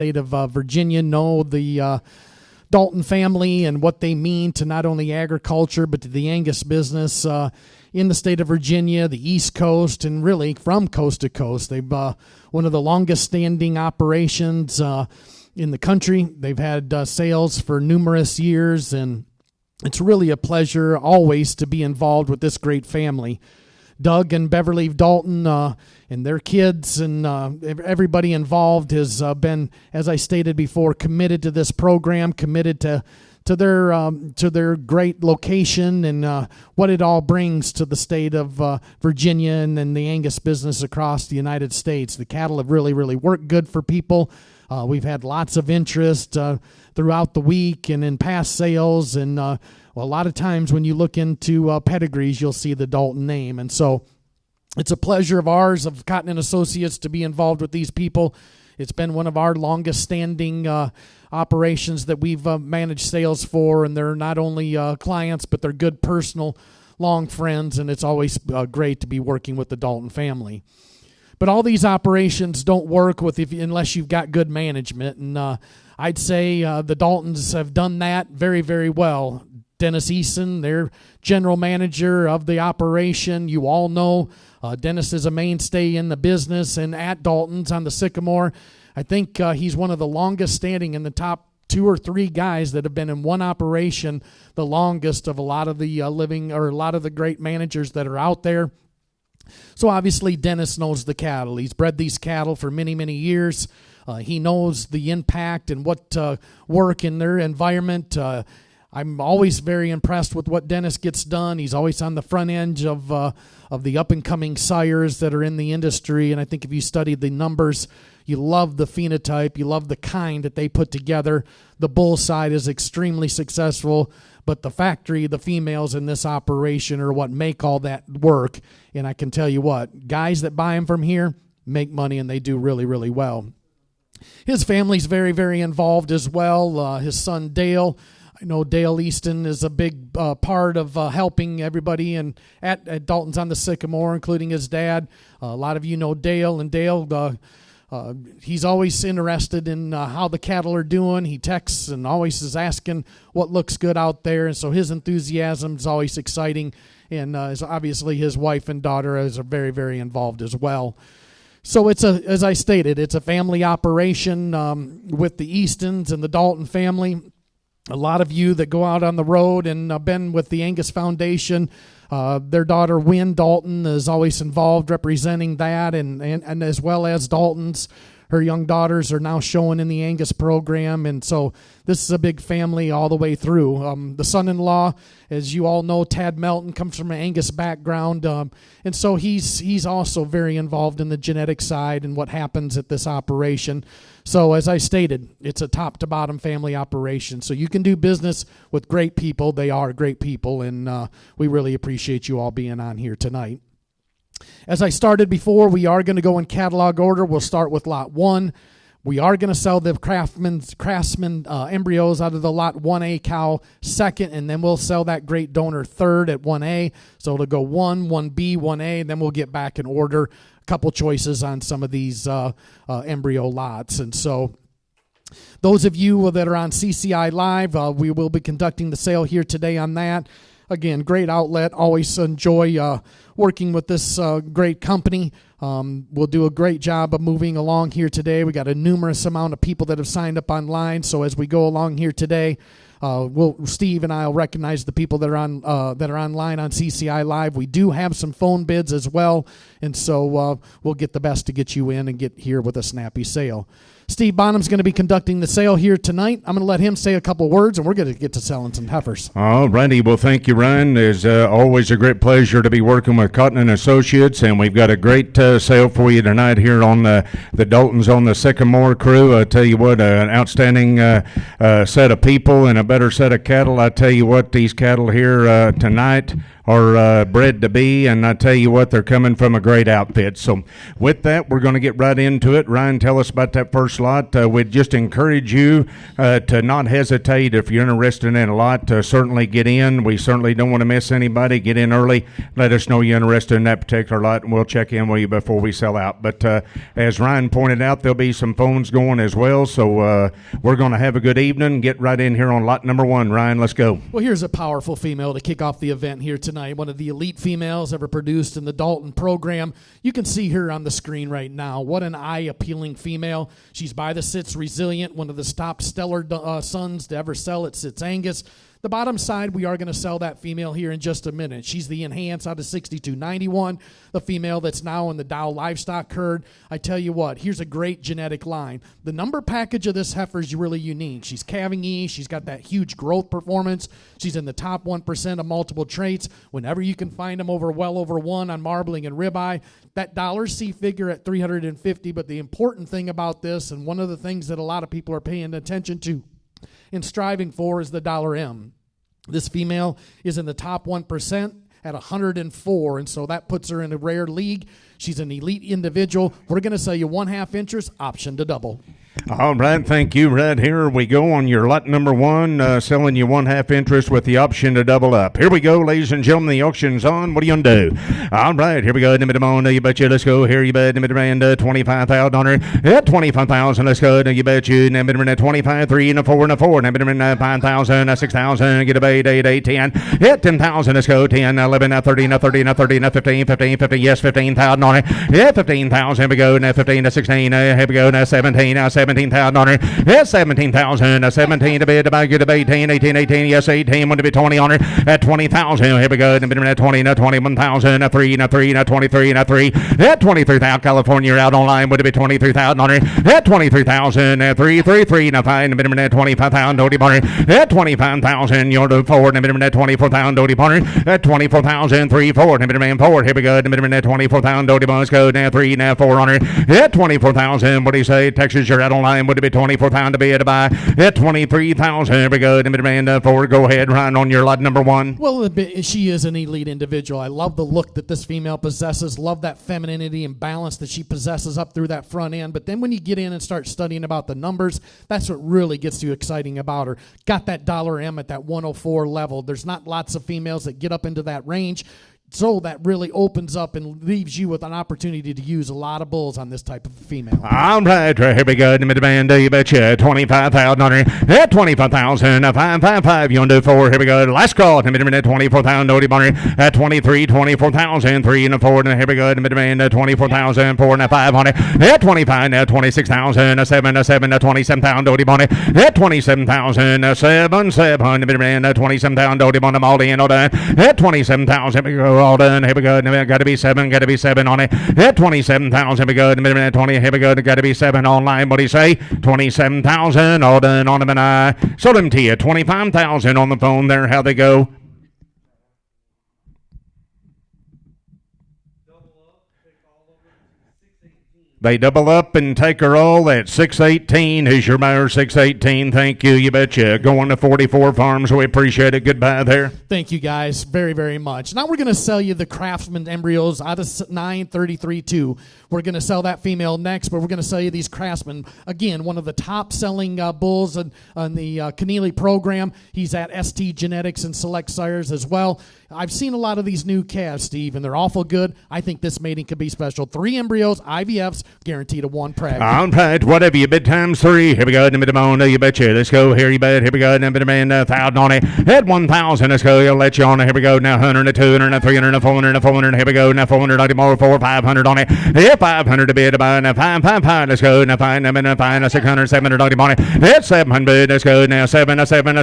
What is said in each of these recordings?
state of Virginia know the Dalton family and what they mean to not only agriculture but to the Angus business in the state of Virginia, the East Coast, and really from coast to coast. They've one of the longest standing operations in the country. They've had sales for numerous years, and it's really a pleasure always to be involved with this great family. Doug and Beverly Dalton and their kids and everybody involved has been, as I stated before, committed to this program, committed to their great location and what it all brings to the state of Virginia and then the Angus business across the United States. The cattle have really, really worked good for people. We've had lots of interest throughout the week and in past sales, and a lot of times when you look into pedigrees, you'll see the Dalton name. And so it's a pleasure of ours, of Cotton & Associates, to be involved with these people. It's been one of our longest standing operations that we've managed sales for, and they're not only clients, but they're good personal, long friends, and it's always great to be working with the Dalton family. But all these operations don't work unless you've got good management, and I'd say the Daltons have done that very, very well. Dennis Eason, their general manager of the operation, you all know Dennis is a mainstay in the business, and at Dalton's on the Sycamore, I think he's one of the longest standing in the top 2 or 3 guys that have been in one operation, the longest of a lot of the a lot of the great managers that are out there. So obviously Dennis knows the cattle. He's bred these cattle for many, many years. He knows the impact and what work in their environment. I'm always very impressed with what Dennis gets done. He's always on the front end of the up-and-coming sires that are in the industry, and I think if you study the numbers, you love the phenotype, you love the kind that they put together. The bull side is extremely successful, but the factory, the females in this operation are what make all that work, and I can tell you what, guys that buy them from here make money, and they do really, really well. His family's very, very involved as well. His son Dale, I know Dale Easton is a big part of helping everybody and at Dalton's on the Sycamore, including his dad. A lot of you know Dale, and Dale, he's always interested in how the cattle are doing. He texts and always is asking what looks good out there, and so his enthusiasm is always exciting, and obviously his wife and daughter are very, very involved as well. So as I stated, it's a family operation with the Eastons and the Dalton family. A lot of you that go out on the road and been with the Angus Foundation, their daughter Wynn Dalton is always involved representing that, and as well as Dalton's. Her young daughters are now showing in the Angus program, and so this is a big family all the way through. The son-in-law, as you all know, Tad Melton, comes from an Angus background, and so he's also very involved in the genetic side and what happens at this operation. So as I stated, it's a top-to-bottom family operation. So you can do business with great people. They are great people, and we really appreciate you all being on here tonight. As I started before, we are going to go in catalog order. We'll start with Lot 1. We are going to sell the Craftsman embryos out of the Lot 1A cow second, and then we'll sell that Great Donor third at 1A. So it'll go 1, 1B, 1A, and then we'll get back in order. A couple choices on some of these embryo lots. And so those of you that are on CCI Live, we will be conducting the sale here today on that. Again, great outlet. Always enjoy working with this great company. We'll do a great job of moving along here today. We got a numerous amount of people that have signed up online. So as we go along here today, Steve and I will recognize the people that are online on CCI Live. We do have some phone bids as well, and so we'll get the best to get you in and get here with a snappy sale. Steve Bonham's going to be conducting the sale here tonight. I'm going to let him say a couple words, and we're going to get to selling some heifers. All righty. Well, thank you, Ryan. It's always a great pleasure to be working with Cotton & Associates, and we've got a great sale for you tonight here on the Daltons on the Sycamore crew. I tell you what, an outstanding set of people and a better set of cattle. I tell you what, these cattle here tonight are bred to be, and I tell you what, they're coming from a great outfit. So with that, we're going to get right into it. Ryan, tell us about that first lot. We'd just encourage you to not hesitate if you're interested in a lot. Certainly get in. We certainly don't want to miss anybody. Get in early. Let us know you're interested in that particular lot, and we'll check in with you before we sell out. But as Ryan pointed out, there'll be some phones going as well. So we're going to have a good evening. Get right in here on lot number 1. Ryan, let's go. Well, here's a powerful female to kick off the event here tonight. One of the elite females ever produced in the Dalton program. You can see her on the screen right now. What an eye-appealing female. She's by the sits resilient, one of the top stellar sons to ever sell at Sits Angus. The bottom side, we are going to sell that female here in just a minute. She's the enhanced out of 6291, the female that's now in the Dow livestock herd. I tell you what, here's a great genetic line. The number package of this heifer is really unique. She's calving E. She's got that huge growth performance. She's in the top 1% of multiple traits. Whenever you can find them well over 1 on marbling and ribeye, that $C figure at 350. But the important thing about this, and one of the things that a lot of people are paying attention to and striving for, is the $M. This female is in the top 1% at 104, and so that puts her in a rare league. She's an elite individual. We're going to sell you 1/2 interest, option to double. All right, thank you. Right here we go on your lot number 1, selling you 1/2 interest with the option to double up. Here we go, ladies and gentlemen. The auction's on. What are you gonna do? All right, here we go. You bet you. Let's go. Here you bet. $25,000. Yeah, $25,000. Let's go. You bet you. 25, 3 and a 4 and a 4. 5,000, 6,000. Get a bait. 8, 10. Yeah, 10,000. Let's go. 10, 11, 13, 13, 13, 15, 15, 15. Yes, 15,000 on it. Yeah, 15,000. Here we go. 15 to 16. Here we go. 17. 17,000 on it. Yes, 17,000. 17 to bid. About get a 18, 18, 18. Yes, 18. Want to be 20 on it. At 20,000. Here we go. 20, 21,000. 3, 23, 3. At 23,000. California out online. Would it be 23,000 on it? At 23,000. 3, 3, 3. Now 5. 25,000. Dodie Bonner. At 25,000. You're to forward. 24,000. Dodie Bonner. At 24,000. 3, 4. 4. Here we go. 24,000. Dodie Bonner. Let's go. Now 3. Now 4 on it. At 24,000. What do you say? Texas, you're out online. Would it be 24,000 to be to buy? At 23,000. Here we go. Demand 4. Go ahead, Ryan, on your lot number 1. Well, she is an elite individual. I love the look that this female possesses. Love that femininity and balance that she possesses up through that front end. But then when you get in and start studying about the numbers, that's what really gets you exciting about her. Got that $M at that 104 level. There's not lots of females that get up into that range. So that really opens up and leaves you with an opportunity to use a lot of bulls on this type of female. All right, here we go. Demand, you betcha. 25,000 on it. At 25,000. 5. You want to do 4. Here we go. Last call. 24,000. Dodie Bonner. At 23, 24,000. 3 and a 4. Here we go. Demand 24,000. 4 and a 5 on it. At 25. 26,000. 7. 27,000. Dodie Bonner. At 27,000. 7. Demand 27,000. Dodie Bonner. All in, all done. At 27,000. Here we go. All done. Here we go. Got to be 7 on it. At 27,000. Here we go. 20. Here we go. Got to be 7 online. What do you say? 27,000. All done on them, and I sold them to you. 25,000 on the phone there. How they go? They double up and take her all at 618. Here's your buyer, 618. Thank you. You betcha. Going to 44 Farms. We appreciate it. Goodbye there. Thank you, guys, very, very much. Now we're going to sell you the Craftsman embryos out of 933.2. We're going to sell that female next, but we're going to sell you these Craftsman. Again, one of the top-selling bulls on the Keneally program. He's at ST Genetics and Select Sires as well. I've seen a lot of these new calves, Steve, and they're awful good. I think this mating could be special. 3 embryos, IVFs, guaranteed a 1 preg. All right, whatever you bid times 3. Here we go. You betcha. Let's go. Here you bet. Here we go. 1,000 on it. At 1,000. Let's go. You'll let you on it. Here we go. Now 100, 200, 300, 400, 400. Here we go. Now 400 more. 500 on it. Here 500 to bid about. Now 5. Let's go. Now 5. 600, 700 on it. At 700. Let's go. Now 7. 700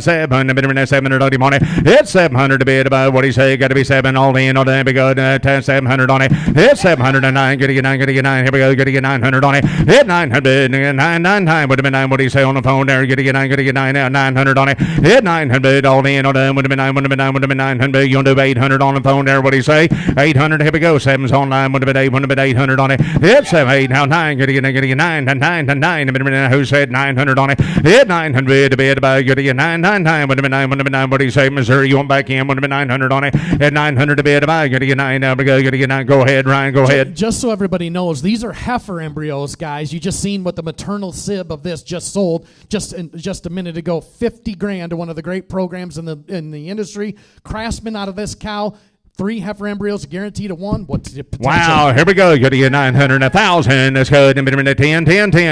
on it. At 700 to bid about. What do you say? Got to be 7 all in. All in. Here we go. 700 on it. At 709. Get a 9. Here we go. Get a get 900 on it. Hit 900, 999, would have been 9. What do you say on the phone there? Get 9 now, 900 on it. Hit 900, all in, all done, would have been 9, would have been 9, would have been 900. You want to do 800 on the phone there? What do you say? 800, here we go. 7's online, would have been 8, would have been 800 on it. Hit 7, 8, now 9, get 9, 9. Who said 900 on it? Hit 900 to bid by, get 999, would have been 9, would have been 9. What do you say, Missouri? You want back in? Would have been 900 on it. Hit 900 to bid by, get 9, now we go, get 9. Go ahead, Ryan, go ahead. Just so everybody knows, these are heifer embryos, guys. You just seen what the maternal sib of this just sold just a minute ago. 50 grand to one of the great programs in the industry. Craftsman out of this cow. 3 heifer embryos guaranteed to 1. What's the potential? Wow, here we go. Go to get 900, 1,000. Let's go. 10.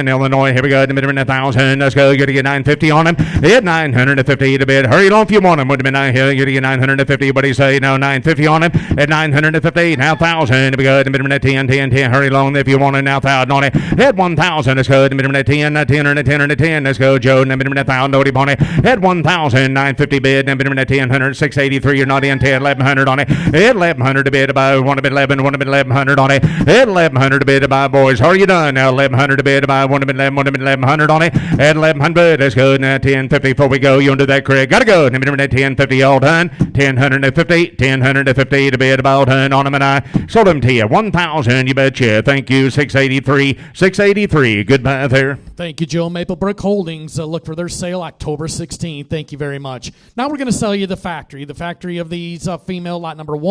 Illinois, here we go. 1,000. Let's go. Go to get 950 on them. Hit 950 to bid. Hurry along if you want them. Would have been 9 here. Go to get 950. What do you say? No, 950 on them. At 950. Now 1,000. Here we go. 10. Hurry along if you want it. Now 1,000 on it. Hit 1,000. Let's go. 10. Let's go, Joe. 1,000. No, on it. Hit 1,000. 950 bid. 10. 683. You're not in. 10. 1,100 on it. Hit 1,100 to bid by. One of 11. 1,100 on it. Hit 1,100 to bid by, boys. Are you done? Now 1,100 to bid by. 1,100 on it. At 1,100. Let's go. Now 1050 before we go. You want to do that, Craig? Gotta go. 1050 all done. 1050 to bid by all done on them, and I sold them to you. 1,000. You betcha. Thank you. 683. Goodbye there. Thank you, Joe. Maplebrook Holdings. Look for their sale October 16th. Thank you very much. Now we're going to sell you the factory of these female lot number 1.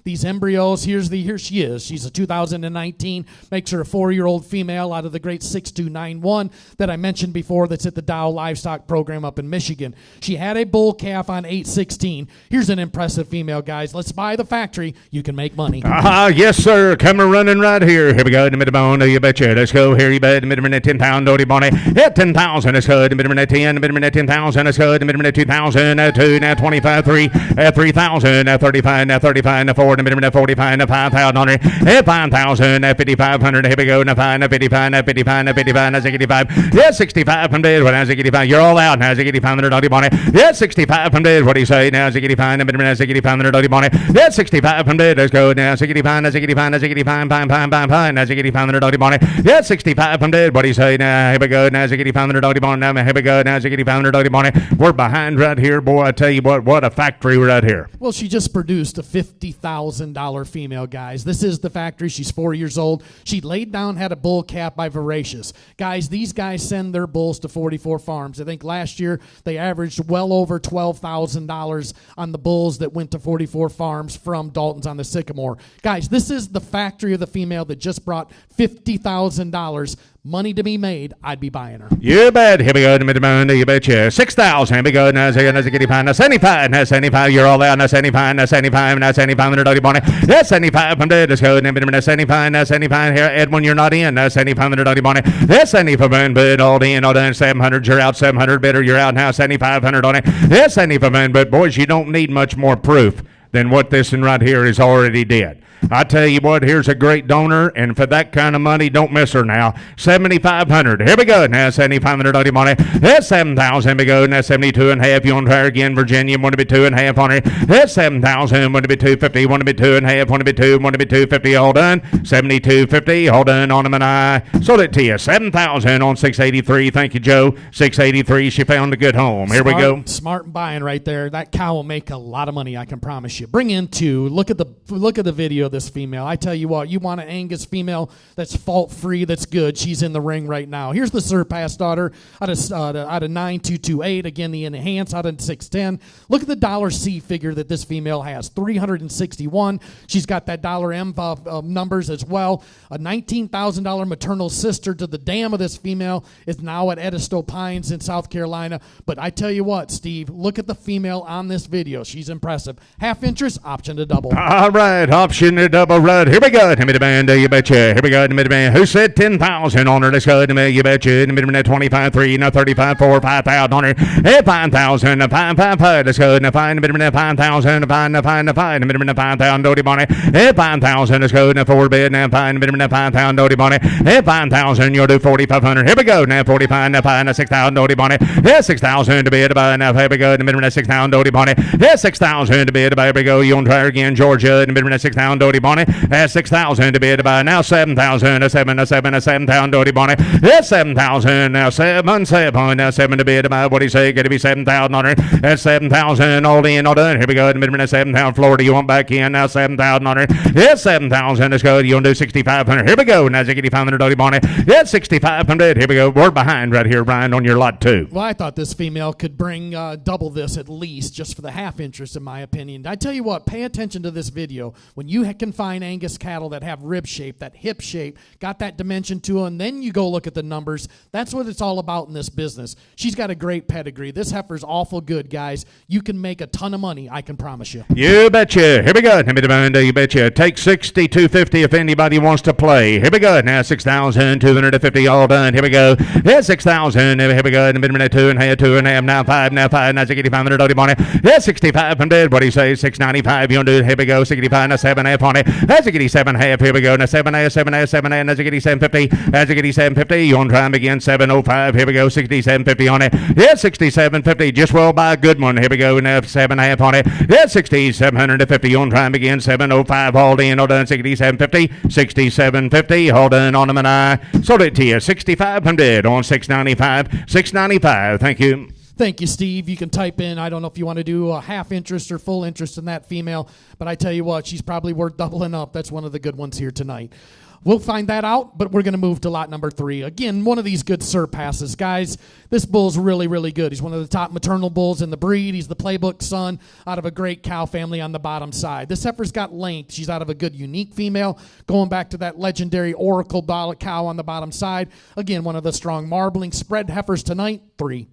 These embryos. Here she is. She's a 2019. Makes her a 4-year-old female out of the great 6291 that I mentioned before. That's at the Dow Livestock Program up in Michigan. She had a bull calf on 8/16. Here's an impressive female, guys. Let's buy the factory. You can make money. Yes, sir. Coming running right here. Here we go. You betcha. Let's go here. You bet. 10 pound. Hit 10,000. Let's go. 10. 10,000. Let's go. 2,000. 2. Now 25. 3. 3,000. 35. 35. 4. 45. 5,000. Hit 5,000. 5,500. Here we go. 55. 55. 65. Yeah, 65 from there. What is 85? You're all out now. 8500. Yeah, 65 from there. What do you say now? 85. 8500. Yeah, 65 from there. Let's go now. 65. 8500. Yeah, 65 from there. What do you say now? Here we go. Now 8500. Now here we go. Now 8500. We're behind right here, boy. I tell you what a factory right here. Well, she just produced a $50,000 female, guys. This is the factory. She's 4 years old. She laid down, had a bull calf by Voracious. Guys, these guys send their bulls to 44 farms. I think last year they averaged well over $12,000 on the bulls that went to 44 farms from Dalton's on the Sycamore. Guys, this is the factory of the female that just brought $50,000. Money to be made, I'd be buying her. You bet. Here we go. You betcha. 6,000. Here we go. Now 75. Now 75. You're all out. Now 75. Now 75. Now 7,500. That's 75 from there. Let's go. Now 75. Now 75. Here, Edwin, you're not in. Now 7,500. That's 75. But all in. All done. 700. You're out. 700. Better. You're out now. 7,500 on it. That's 75. But boys, you don't need much more proof than what this one right here is already did. I tell you what, here's a great donor, and for that kind of money, don't miss her now. 7,500. Here we go. Now 7,500 money. That's 7,000. We go. Now 72.5. You want to try again, Virginia? Want to be 2.5 on it? That's 7,000. Want to be 250. Want to be 2.5. Want to be 2. Want to be 250. All done. 72.50. All done on them, and I sold it to you. 7,000 on 683. Thank you, Joe. 683. She found a good home. Here we go. Smart buying right there. That cow will make a lot of money. I can promise you. Bring in 2. Look at the video. This female. I tell you what, you want an Angus female that's fault-free, that's good. She's in the ring right now. Here's the Surpass daughter out of 9228. Again, the Enhance out of 610. Look at the $C figure that this female has. 361. She's got that $M numbers as well. A $19,000 maternal sister to the dam of this female is now at Edisto Pines in South Carolina. But I tell you what, Steve, look at the female on this video. She's impressive. Half interest, option to double. All right, option to double run. Here we go. You betcha. Here we go. Who said 10,000 on her? Let's go. You betcha. 25, 3, now 35, 4, 5,000 on her. 5,000, 5,500. Let's go. 5,000, 5,000. 5,000, Dodie Bonnie. 5,000. Let's go. 4 bid. 5,000, Dodie Bonnie. 5,000. You'll do 4,500. Here we go. Now 45, 6,000, Dodie Bonnie. 6,000 to bid. Now here we go. 6,000, Dodie Bonnie. 6,000 to bid. Here we go. You want to try again, Georgia. 6,000, Dodie Doty Bonnie. That's 6,000 to bid by now 7,000. A 7,000 Doty Bonnie. That's 7,000. Now 7 now 7 to bid by what do you say? Got to be 7,000 on her. That's 7,000 all in, all done. Here we go. In a minute, 7,000 Florida. You want back in now 7,000 on her. That's 7,000. Let's go. You want to do 6,500. Here we go. Now 6,500 Doty Bonnie. That's 6,500. Here we go. We're behind right here, Brian, on your lot two. Well, I thought this female could bring double this at least, just for the half interest, in my opinion. I tell you what, pay attention to this video. When you can find Angus cattle that have rib shape, that hip shape, got that dimension to them, then you go look at the numbers. That's what it's all about in this business. She's got a great pedigree. This heifer's awful good, guys. You can make a ton of money, I can promise you. You betcha. Here we go. You betcha. Take 6,250 if anybody wants to play. Here we go. Now 6,250 all done. Here we go. Yeah, 6,000. Here we go. In a minute, 2.5. Now 5. Now 6,500 Doty Bonnie. Yeah, 6,500. What do you say? 695. You want to do? Here we go. 65. Now 7.5 on it. That's 7.5. Here we go. Now 7.5. Now 750. That's 750. You want to try them again? 705. Here we go. 6750 on it. Yeah, 6750. Just roll by a good one. Here we go. Now 7.5 on it. Yeah, 6,750. You want to try them again? 705. Hold in. Hold on. 6750. 6750. Hold on them and I sold it to you. 6,500 on 695. 695. Thank you. Thank you, Steve. You can type in, I don't know if you want to do a half interest or full interest in that female, but I tell you what, she's probably worth doubling up. That's one of the good ones here tonight. We'll find that out, but we're going to move to lot number 3. Again, one of these good surpasses. Guys, this bull's really, really good. He's one of the top maternal bulls in the breed. He's the playbook son out of a great cow family on the bottom side. This heifer's got length. She's out of a good, unique female, going back to that legendary Oracle cow on the bottom side. Again, one of the strong marbling spread heifers tonight, 3.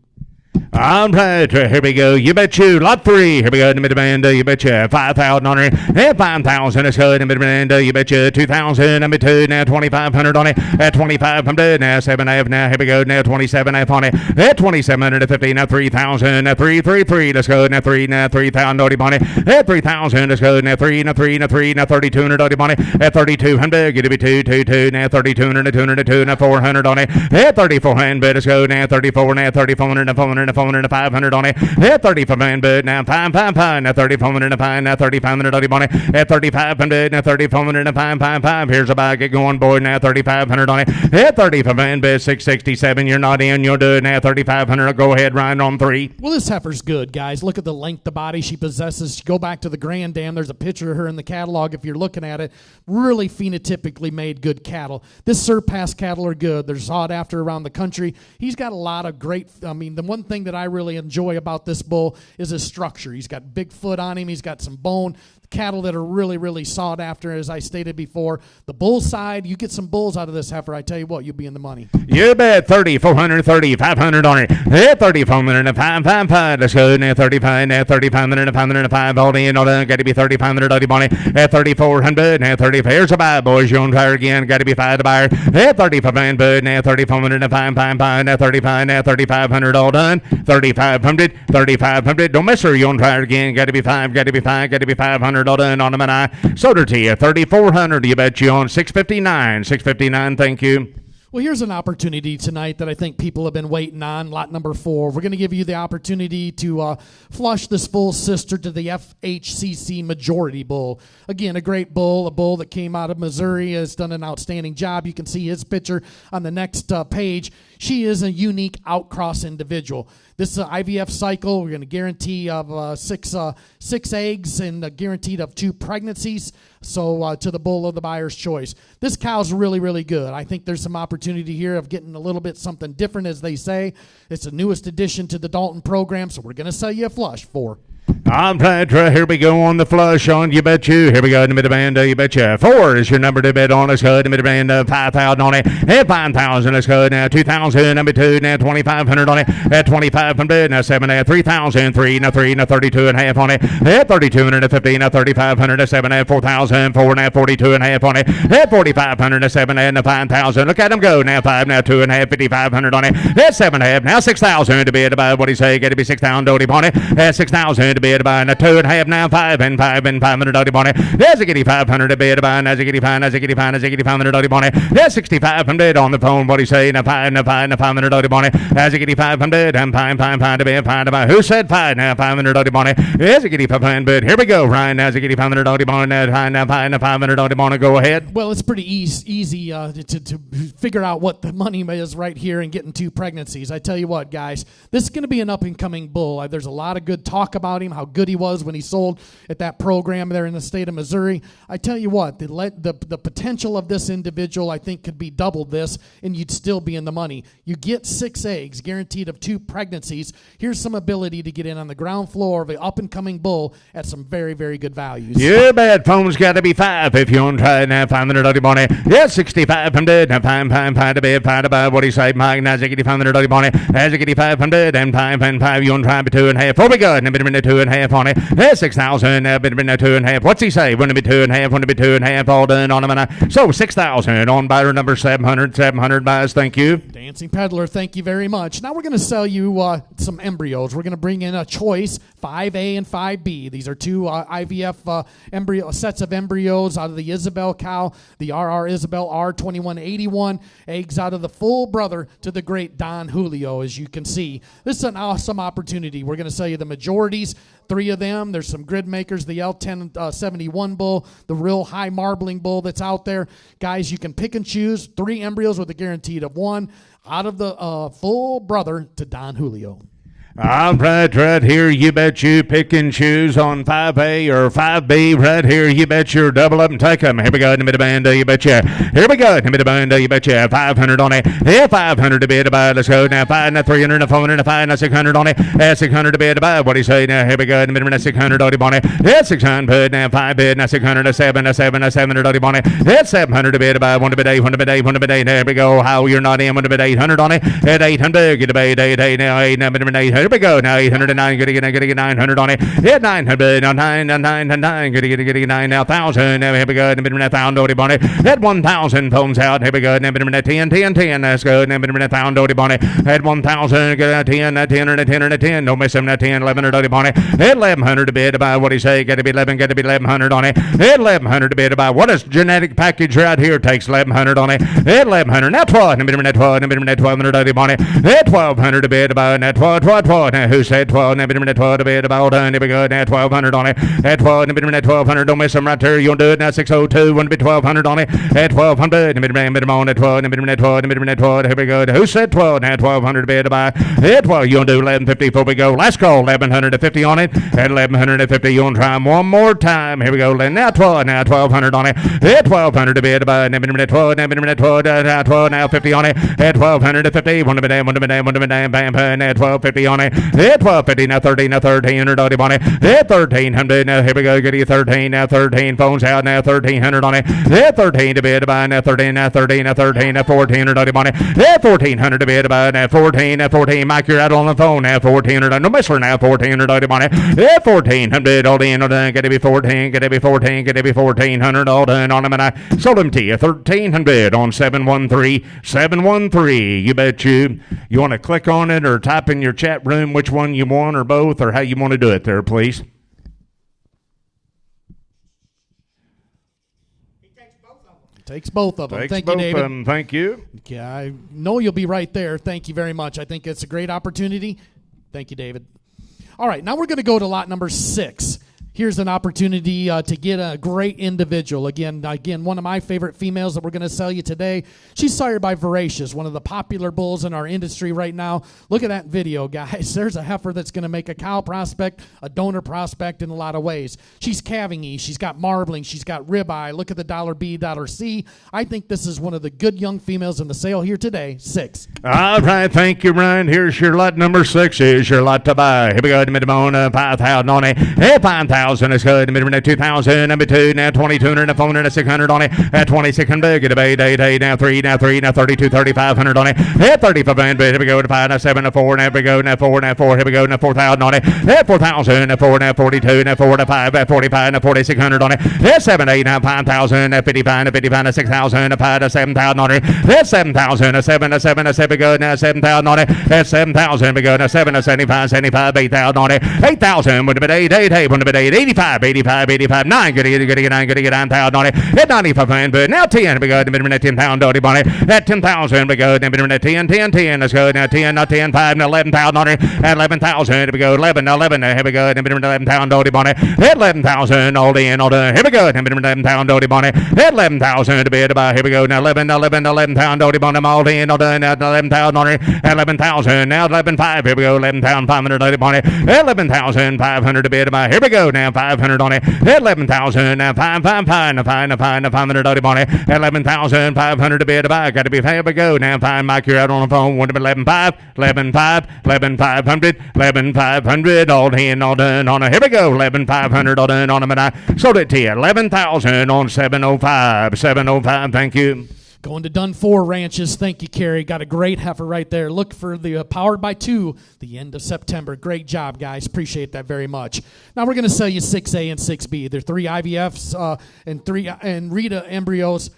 All right, here we go. You bet you. Lot 3. Here we go. In the mid-band, you bet you. 5,000 on it. And 5,000. Let's go. In the mid-band, you bet you. 2,000. Number 2. Now 2,500 on it. At 2,500. Now 7.5. Now here we go. Now 27.5 on it. At 2,750. Now 3,000. Now 3. Let's go. Now 3. Now 3,000 Doty Bonnie. At 3,000. Let's go. Now 3. Now 3,200 Doty Bonnie. At 3,200. Get to be 2. Now 3,200. 202. Now 400 on it. At 3,400. Let's go. Now 34. Now 3,400. Now 400, 500 on it. At 35, but now 5. Now 3,400 and 5. Now 3,500 Doty Bonnie. At 3,500. Now 3,400 and 5. Here's a buy. Get going, boy. Now 3,500 on it. At 35, but 667. You're not in. You're good. Now 3,500. Go ahead, Ryan, on 3. Well, this heifer's good, guys. Look at the length of body she possesses. Go back to the Grand Dam. There's a picture of her in the catalog if you're looking at it. Really phenotypically made good cattle. This surpass cattle are good. They're sought after around the country. He's got a lot of great, the one thing that I really enjoy about this bull is his structure. He's got big foot on him. He's got some bone. Cattle that are really, really sought after, as I stated before. The bull side, you get some bulls out of this heifer, I tell you what, you'll be in the money. You bet. 3,400, 3,500 on it. At 3,400 and 5. Let's go. Now 35. Now 3,500 and 505. All in. All done. Got to be 3,500 Doty Bonnie. At 3,400. Now 30. Here's a buy, boys. You're on fire again. Got to be 5 to buyer. At 3,500. Now 3,400 and 5. Now 35. Now 3,500. All done. 3,500. Don't miss her. You're on fire again. Got to be 5. Got to be 500. All done on them and I sold her to you. 3,400. You bet you on 659. 659. Thank you. Well, here's an opportunity tonight that I think people have been waiting on, lot number 4. We're going to give you the opportunity to flush this bull's sister to the FHCC Majority Bull. Again, a great bull, a bull that came out of Missouri, has done an outstanding job. You can see his picture on the next page. She is a unique outcross individual. This IVF cycle, we're going to guarantee of 6 eggs and guaranteed of 2 pregnancies. So to the bull of the buyer's choice. This cow's really, really good. I think there's some opportunity here of getting a little bit something different, as they say. It's the newest addition to the Dalton program, so we're going to sell you a flush for. I'm glad. Here we go on the flush on You Bet You. Here we go in the middle band. You Bet You. 4 is your number to bet on. Let's go in the middle band. 5,000 on it. At 5,000. Let's go now. 2,000. Number 2. Now 2,500 on it. At 2,500. Now 7. Now 3,000. 3. Now 3. Now 32.5 on it. At 3,250. Now 3,500. Now 7. Now 4,000. 4. Now 42.5 on it. At 4,500. Now 7. Now 5,000. Look at them go. Now 5. Now 2.5. 5,500 on it. At 7.5. Now 6,000 to bid about what he say. Got to be 6,000 Doty on it. At 6,000 to bid bid by, and a 2.5 now, 5 and 5 and 500 dollar bonnet. There's a giddy 500 a bid by, and there's a giddy 500 dollar bonnet. There's 65 and bid on the phone. What do you say? Now 5 and 500 dollar bonnet. There's a giddy 500 and 5 to bid, 5 to buy. Who said 5 now? 500 dollar bonnet. There's a giddy 500 bid. Here we go, Ryan. There's a giddy 500 dollar bonnet. Now 500 dollar bonnet. Go ahead. Well, it's pretty easy to figure out what the money is right here and getting 2 pregnancies. I tell you what, guys, this is going to be an up-and-coming bull. There's a lot of good talk about him, how good he was when he sold at that program there in the state of Missouri. I tell you what, the potential of this individual, I think, could be double this, and you'd still be in the money. You get 6 eggs, guaranteed of 2 pregnancies. Here's some ability to get in on the ground floor of an up-and-coming bull at some very, very good values. You bet. Phone's got to be 5 if you want to try now. 500 dollar bonnet. Yeah, 6500 now 5 to bid, 5 to buy. What do you say, Mike? Now 500 dollar bonnet. There's a giddy 500 and 5 you want to try be 2.5. Before we go, and a bit of 2.5 on it. There's 6,000. A bit of 2.5. What's he say? Wouldn't it be 2.5? Wouldn't it be 2.5? All done on him. So 6,000 on buyer number 700. 700 buys. Thank you. Dancing Peddler, thank you very much. Now we're going to sell you some embryos. We're going to bring in a choice 5A and 5B. These are 2 IVF embryo sets of embryos out of the Isabel cow, the RR Isabel R2181, eggs out of the full brother to the great Don Julio, as you can see. This is an awesome opportunity. We're going to sell you the majorities, 3 of them. There's some grid makers, the L1071 bull, the real high marbling bull that's out there. Guys, you can pick and choose 3 embryos with a guaranteed of 1 out of the full brother to Don Julio. All right here, you bet you pick and choose on 5A or 5B. Right here, you bet you double up and take them. Here we go, in the middle band, you bet you. Here we go, in the middle band, you bet you. 500 on it. Yeah, 500 to bid to buy. Let's go now. 5 now, 300 now, 400 now, 5 now, 600 on it. Yeah, 600 to bid to buy. What do you say now? Here we go, in the middle band, 600 on it. Yeah, 600 now, 5 bid now, 600 now, 7 now, 700 on it. Yeah, 700 to bid to buy. 1 to bid 8, 1 to bid 8, 1 to bid 8. There we go. How you're not in? 1 to bid 800 on it. At 800, get a bid 8 now, 8 now, bid 8. Here we go now. 809, gonna get 900 on it. Yeah, 900 now, 999, gonna get 9 now, 1,000. Now here we go. Now 1,000 on it. At 1,000 phones out. Here we go. Now 10, 10, 10. Let's go. Now 1,000 on it. At 1,000, get 10, 10. Don't miss him. Now 10, 1,100 on it. At 1,100 to bid to buy. What do you say? Got to be 11. Got to be 1,100 on it. At 1,100 to bid to buy. What is genetic package right here? Takes 1,100 on it. At 1,100. Now 12. Now 12. Now 1,200 on it. At 1,200 to bid to buy. Now 12. Now who said 12? Now 12 to bid about done. Here we go. Now 1,200 on it. At 12. Now 1,200. Don't miss them right there. You'll do it now. 602. Want to be 1,200 on it. At 1,200. Now on at 12. Now 12. Here we go. Who said 12? Now 1,200 to bid to buy. At 12. You'll do 1,150 before we go. Last call. 1,150 on it. At 1,150. You'll try them one more time. Here we go. Now 12. Now 1,200 on it. At 1,200 to bid to buy. Now 12. Now 12. Now 50 on it. At 1,200 to 50. Want to be damn. Bam. At 1,250 on it. At 1,250. Now 13. Now 1,300 on it. At 1,300. Now here we go. Get you 13. Now 13. Phones out. Now 1,300 on it. At 13 to bid to buy. Now 13. Now 13. Now 13. Now 1,400 on it. At 1,400 to bid to buy. Now 14. Now 14. Mike, you're out on the phone. Now 1,400. No miss her. Now 1,400 on it. At 1,400 all in. All done. Got to be 14. Got to be 14. Got to be 1,400 all done on them. And I sold them to you 1,300 on 713. 713. You bet you. You want to click on it or type in your chat room which one you want or both or how you want to do it there, please. Takes both of them. Takes Thank both you, David. Of them. Thank you. Okay, I know you'll be right there. Thank you very much. I think it's a great opportunity. Thank you, David. All right, now we're going to go to lot number 6. Here's an opportunity to get a great individual. Again, one of my favorite females that we're going to sell you today. She's sired by Voracious, one of the popular bulls in our industry right now. Look at that video, guys. There's a heifer that's going to make a cow prospect, a donor prospect in a lot of ways. She's calving-y. She's got marbling. She's got ribeye. Look at the $B, $C. I think this is one of the good young females in the sale here today, 6. All right, thank you, Ryan. Here's your lot number 6. Here's your lot to buy. Here we go. 5,000 on it. Hey, 5,000. 2,000 is good. Number 2,000, number 2, now 2,200, now 400, 600 on it. At 2,600, get a bay, day, now 3, now 32, 3,500 on it. At 35, but here we go to 5, now 7, now 4, now we go, now 4, here we go, now 4,000 on it. At 4,000, now 4, now 42, now 4, now 5, at 45, now 4,600 on it. At 7, 8, now 5,000, at 55, now 55, now 6,000, now 5, now 7,000 on it. At 7,000, now 7, now 7, now 7, go, now 7,000 on it. At 7,000, we go, now 7, now 75, 8,000 on it. 8,000, would have been 8, would have been 8, 85, 9, good, 9,000 on it. At 95, but now 10, we go, now 10,000 on it. At 10,000, we go, now 10, let's go, now 10, now 10, 5, now 11,000 on it. At 11,000, we go, 11, now 11, here we go, now 11,000 on it. At 11,000, all in, all done, here we go, now 11,000 on it. At 11,000 to be at about, here we go, now 11,000 on it, all in, all done, now 11,000 on it. At 11,000, now 11,500, here we go, 11,500 on it. At 11,500 to be at about, here we go, now 500 on it. At 11,000, now 500 on it. At 11,500 to be at about, got to be fair, we go, now 5, Mike, you're out on the phone, would have been 11,500, all in, all done on it. Here we go, 11,500 all done on it, and I sold it to you, 11,000 on 705, thank you. Going to Dunfore Ranches. Thank you, Kerry. Got a great heifer right there. Look for the Powered by 2 the end of September. Great job, guys. Appreciate that very much. Now we're going to sell you 6A and 6B. They're 3 IVFs and Rita embryos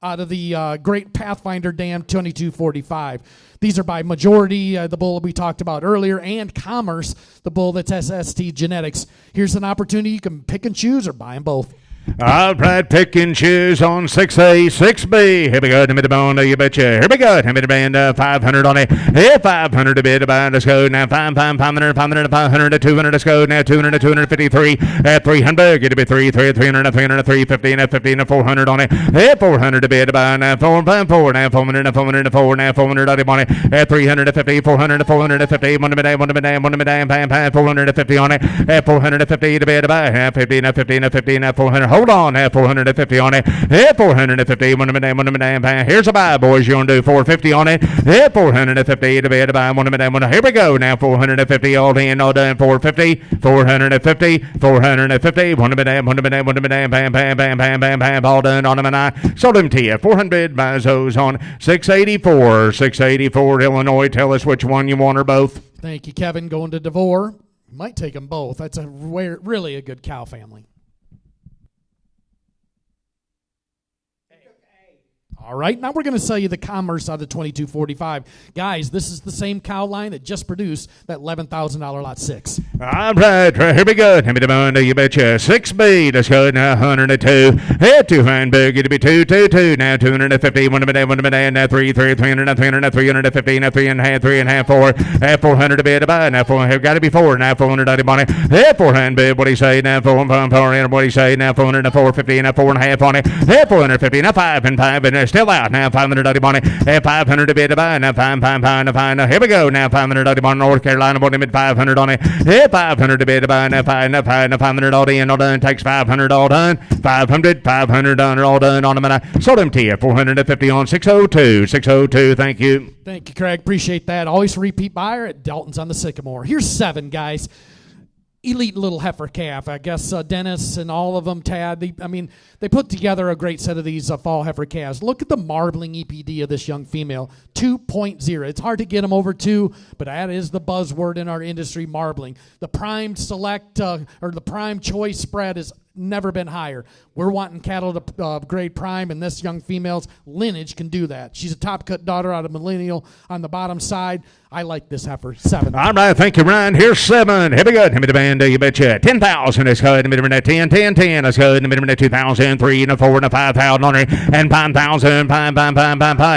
out of the Great Pathfinder Dam 2245. These are by Majority, the bull we talked about earlier, and Commerce, the bull that's SST Genetics. Here's an opportunity. You can pick and choose or buy them both. All right, pick and choose on 6A, 6B. Here we go, to mid bone, you betcha. Here we go, to mid band, 500 on it. Here, 500 to bid, let's go. Now 500, 500, 200, let's go. Now 200, 253. At 300, get to be 300, 300, 350, now 15, 400 on it. Here, 400 to bid, now 4, now 400, now 400 on it. At 350, 400, 450, 450 on it. At 450 to bid, 50, now 50, now 50, now 400. Hold on, have 450 on it. Have 450. Here's a buy, boys. You're going to do 450 on it. Have 450 to be to buy. Here we go. Now 450 all in, all done. 450, 450, 450. All done on them and I sold them to you. 400 bizos on 684. 684 Illinois. Tell us which one you want or both. Thank you, Kevin. Going to Devore. Might take them both. That's really a good cow family. All right, now we're going to sell you the Commerce out of 2245. Guys, this is the same cow line that just produced that $11,000 lot 6. All right, here we go. Give me the money, you betcha. 6B, let's go now, 102. Here, 200, get to be 222. Now 250, now 300, 350, now 3.5, 4. At 400 to be at a buy. Now 400, got to be 4. Now 400 out of money. Here, 400, what do you say? Now 4, what do you say? Now 400, now 450, now 4.5 on it. Here, 450, now 5 and 5, and still out. Now 500 out of money. At 500 to be at a buy. Now 5. Now here we go. Now 500 out of money. North Carolina, bought him at 500 on it. Here, 500 to be at a buy. Now 500 all in, all done. Takes 500 all done. 500 done, all done on them. And I sold them to you. 450 on 602. 602, thank you. Thank you, Craig. Appreciate that. Always repeat buyer at Dalton's on the Sycamore. Here's 7, guys. Elite little heifer calf. I guess Dennis and all of them, Tad, they put together a great set of these fall heifer calves. Look at the marbling EPD of this young female, 2.0. It's hard to get them over 2, but that is the buzzword in our industry, marbling. The prime select or the prime choice spread has never been higher. We're wanting cattle to grade prime, and this young female's lineage can do that. She's a top-cut daughter out of Millennial on the bottom side. I like this heifer. 7. All right, thank you, Ryan. Here's 7. Here we go. Give me the band, you betcha. 10,000 is good. Give me the 10. Let's go. Give me the 2,000, 3, and 4, and 5,000 on it. And 5,000, 5.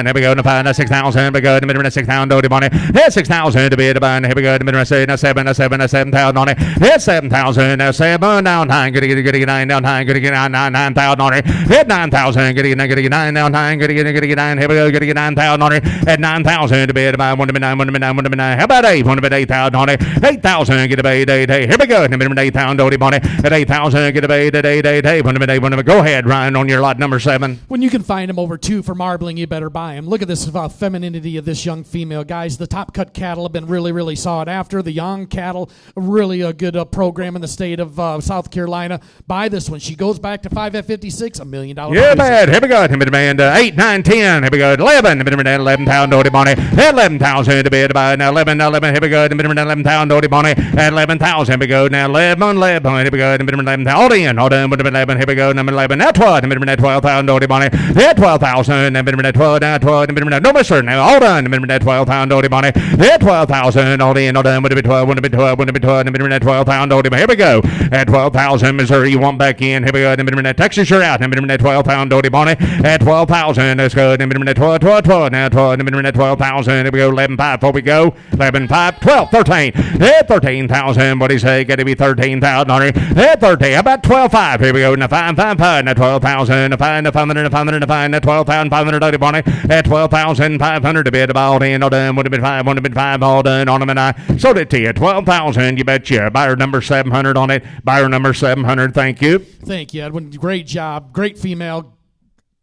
Here we go. 5, 6,000. We go. Give me the 6,000 on it. Here's 6,000 to be at the band. Here we go. Give me the 7,000 on it. Here's 7,000. 7 down 9. Good to get 9 down 9. Good to get 9,000 on it. Hit 9,000. Good to get 9 down 9. Good to get 9. Here we go. Good to get 9,000 on it. At 9,000 to be at the band. 1 to 9. How about 8? 8,000 on it. 8,000, get a bait, 8. Here we go. 8,000 on it. At 8,000, get a bait, 8. Go ahead, Ryan, on your lot number 7. When you can find them over 2 for marbling, you better buy them. Look at this femininity of this young female, guys. The top cut cattle have been really, really sought after. The young cattle, really a good program in the state of South Carolina. Buy this one. She goes back to 5F56, $1 million. Yeah, bad. Here we go. 8, 9, 10. Here we go. 11. 11,000 on it. 11,000 to bid by now. 11. Here we go. 11,000 on it. At 11,000. Here we go. Now 11. Here we go. 11,000. All in. 11. Here we go. Number 11. Now 12. 12,000 on it. Yeah, 12,000. 12. Now 12. No, mister. Now all done. 12,000 on it. Yeah, 12,000. All in. All done. Would it be 12? Would it be 12? Would it be 12? 12,000 on it. Here we go. At 12,000. Missouri, you want back in. Here we go. Texas, you're out. 12,000 on it. At 12,000. Let's go. 12. Now 12,000. Here we go. 11,500. Before we go. 11,500. 12. 13. Yeah, 13,000. What do you say? Got to be 13,000 on it. Yeah, 13. How about 12,500? Here we go. Now 5. Now 12,000. 500. 12,500 on it. At 12,500 to bid. All in. All done. Would have been 5. Would have been 5. All done on them. And I sold it to you. 12,000. You betcha. Buyer number 700 on it. Buyer number 700. Thank you. Thank you, Edwin. Great job. Great female.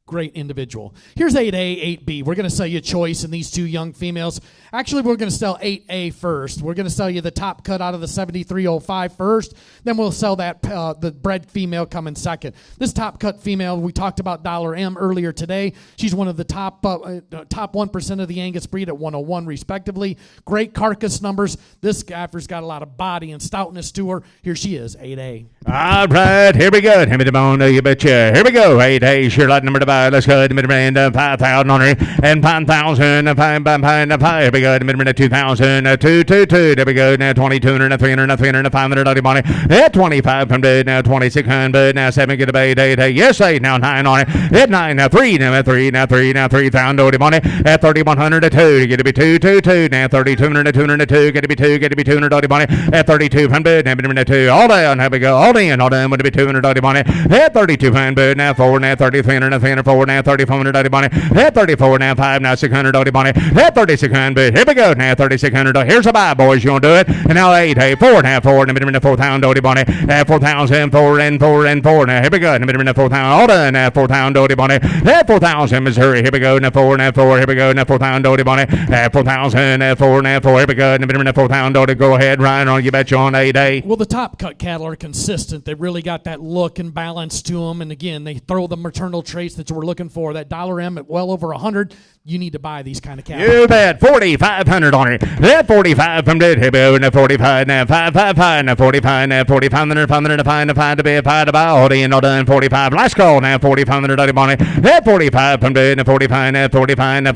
Great individual. Here's 8A, 8B. We're going to sell you a choice in these 2 young females. Actually, we're going to sell 8A first. We're going to sell you the top cut out of the 7305 first. Then we'll sell that the bred female coming second. This top cut female, we talked about $M earlier today. She's one of the top 1% of the Angus breed at 101 respectively. Great carcass numbers. This gaffer's got a lot of body and stoutness to her. Here she is, 8A. All right, here we go. Hand me the bone, you betcha. Here we go. 8A, sure lot number to buy. Let's go. 5,000 on her. And 5,000. 5. Here we go. 2,000. 2. There we go. Now 2,200. 300. 300. 500 money. At 2,500. Now 2,600. Now 7. Get a bait. 8. Yes, 8. Now 9 on it. At 9. Now 3. Now 3. Now 3. Now 3,000 money. At 3,100. 2. Get to be 2. Now 3,200. 202. Get to be 2. Get to be 200 money. At 3,200. Now 2. All down. Here we go. All in. All done. Would it be 200 money? At 3,200. Now 4. Now 3,300. Now 304. Now 3,400 money. At 34. Now 5. Now 600 money. At 3,600. Here we go. Now 3,600. Here's a buy, boys. You want to do it? And now 8. Hey, 4. Now 4. Now 4,000 money. At 4,000. 4 and 4 and 4. Now here we go. Now 4,000. All done. Now 4,000 money. At 4,000. Missouri. Here we go. Now 4. Now 4. Here we go. Now 4,000 money. At 4,000. Now 4. Now 4. Here we go. Now 4,000. Go ahead, Ryan. On you bet you on 8. Well, the top cut cattle are consistent. They really got that look and balance to them. And again, they throw the maternal traits that we're looking for. That $M at well over 100. You need to buy these kind of cattle. You bet. 4,500 on it. That 45 from that. Here we go. Now 45. Now 5. Now 45. Now 4,500. 500 to be a 5 to buy. All in. All done. 45. Last call. Now 4,500 on it. That 45 from that. Now 45. Now 45. Now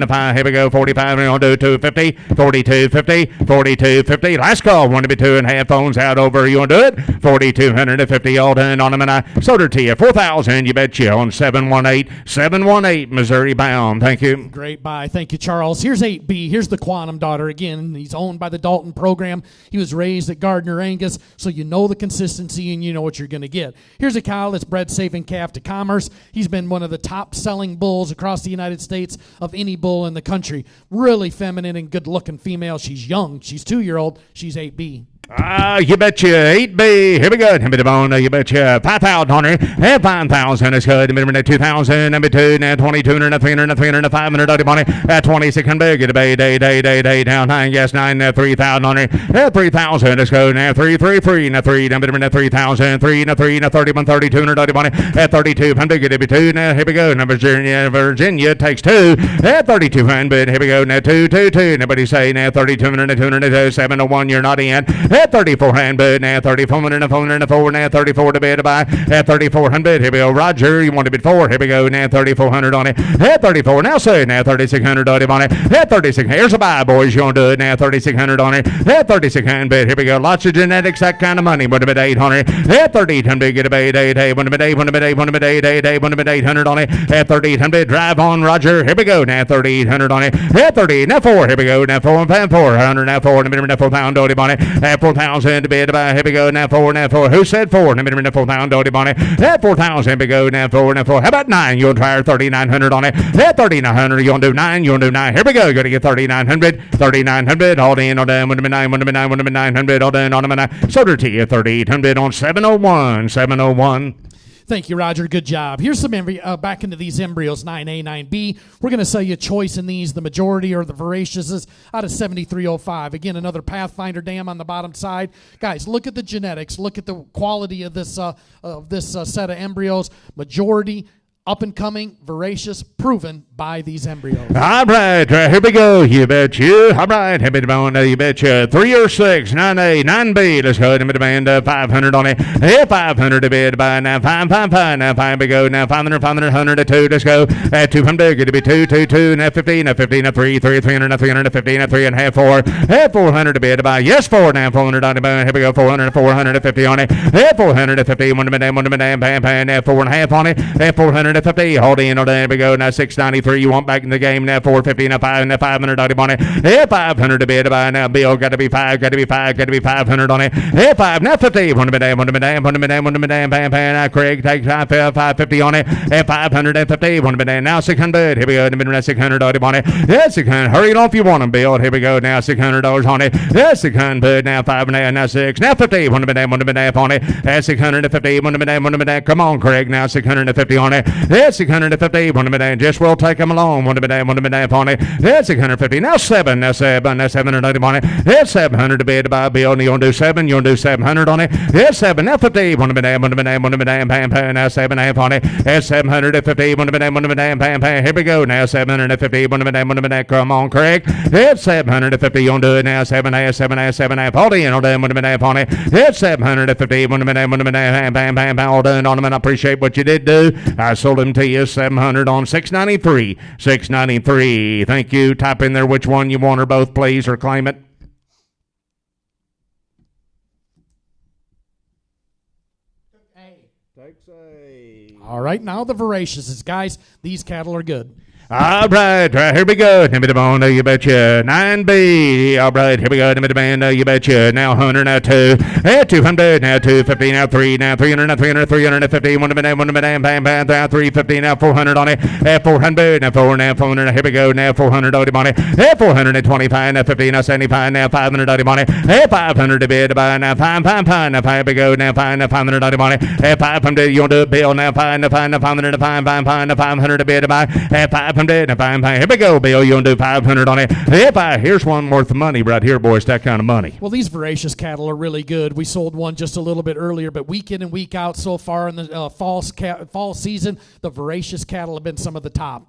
5. Here we go. 45. We're going to do 250. 42.50. 42.50. Last call. Want to be 2.5 phones out over. You want to do it? 4,250. All done on them. And I sold it to you. 4,000. You bet you on 718. Missouri bound. Thank you. Great buy. Thank you, Charles. Here's 8B. Here's the Quantum daughter again. He's owned by the Dalton program. He was raised at Gardner Angus, so you know the consistency and you know what you're going to get. Here's a cow that's bred safe and calf to commerce. He's been one of the top-selling bulls across the United States of any bull in the country. Really feminine and good-looking female. She's young. She's 2-year-old. She's 8B. You betcha. 8B. Here we go. Number the bone. You betcha. 5,000 on her. And 5,000 is good. Number 2,000. Number 2. Now 2,200. Now 300. Now 300. 500 money. At 2,600. Get a day. Down 9. Yes, 9. Now 3,000 on her. At 3,000 is good. Now 3. Now 3. Number 3,000. 3. Now 3. Now 31. 3,200 money. At 3,200. Get a 2. Now here we go. Now Virginia takes 2. At 3,200. Here we go. Now 2. Nobody say now 3,200. 200. 701. You're not in. At 3,400, now 3,400, now 404, now 34 to bid to buy. At 3,400, here we go. Roger, you want to bid 4? Here we go. Now 3,400 on it. At 34, now say now 3,600 on it. At 36, here's a buy, boys. You want to do it now? 3,600 on it. At 3,600, here we go. Lots of genetics, that kind of money. Would have been 800. At 3,800, get a bid 8. Would have been 8. Would have been 8. Would have been 8. Would have been 800 on it. At 3,800, drive on, Roger. Here we go. Now 3,800 on it. At 30, now 4. Here we go. Now 4 and 400. Now 4. Now 4,000 on it. At 4,000 to bid by. Here we go, now 4, now 4. Who said 4? Now 4,000, Dodie Bonnie. At 4,000, here we go, now 4, now 4. How about 9? You'll try 3,900 on it. At 3,900, you'll do 9, you'll do 9. Here we go, gonna get 3,900, 3,900, all in, all done, 1,900, 1,900, 900, all done, on 9. Sold her to you, 3,800 on 701, 701. Thank you, Roger. Good job. Here's some back into these embryos, 9A, 9B. We're going to sell you a choice in these. The majority are the voraciouses out of 7305. Again, another Pathfinder dam on the bottom side. Guys, look at the genetics. Look at the quality of this set of embryos. Majority up and coming, voracious, proven by these embryos. All right, here we go. You bet you. All right, happy to you bet you. 3 or 6, 9A, 9B. Let's go ahead and demand 500 on it. Hey, 500 to bid by now. 5. Now 5 we go. Now 500, 500, 100 to 2. Let's go. At 200, going to be 2, 2, 2. Now 15, now 15, now 3, 3, 300, now 350, now 3.5, 4. At 400 to bid by. Yes, 4. Now 400 on it. Here we go. 400, 450 on it. At 450, 1 to bam, bam. Now 4.5 on it. At 450, hold in, hold in. Here we go. Now 693. You want back in the game. Now 450, now 5, now 500 on it. Hey, 500 to bid by. Now Bill got to be 5, got to be 500 on it. Hey, 5, now 50. One to be damn, bam, bam. Now Craig takes 550 on it. Hey, 550. One to be damn. Now 600. Here we go. Now 600 on it. Yeah, 600. Hurry it on if you want them, Bill. Here we go. Now $600 on it. Yeah, 600. Now 5 now 6. Now 50. One to be damn on it. Yeah, 650. One to be damn. Come on, Craig. Now 650 on it. Yeah, 650. One to be damn. Just will take them along. One to be damn on it. Yeah, 650. Now 7. Now 700 on it. Yeah, 700 to bid by Bill. You want to do 7? You want to do 700 on it? Yeah, 7. Now 50. One to be damn. Bam, bam. Now 7.5 on it. Yeah, 750. One to be damn. Bam, bam. Here we go. Now 750. One to be damn. Come on, Craig. Yeah, 750. You want to do it now? 7.5. All in. All done. One to be damn on it. Yeah, 750. One to be damn. Bam. All done on them. And I appreciate what you did do. I sold them to you 700 on 693. 693. Thank you. Type in there which one you want or both, please, or claim it. Takes A. All right, now the voracious. Guys, these cattle are good. All right, here we go. Give me the bone, you betcha. 9B. All right, here we go. Give me the band, you betcha. Now 100, now 2. At 200, now 250, now 3, now 300, now 300, 350. One minute, bam, bam. Now 350, now 400 on it. At 400, now 4, now 400. Here we go. Now 400 on it. At 425, now 50, now 75, now 500 on it. At 500 to bid by now 5. Now 5 we go. Now 5, now 500 on it. At 500, you want to do it, Bill? Now 5, now 500 to 5, now 500 to bid by. At 500. Here we go, Bill. You want to do 500 on it? Here's one worth of money right here, boys. That kind of money. Well, these voracious cattle are really good. We sold one just a little bit earlier, but week in and week out so far in the fall season, the voracious cattle have been some of the top.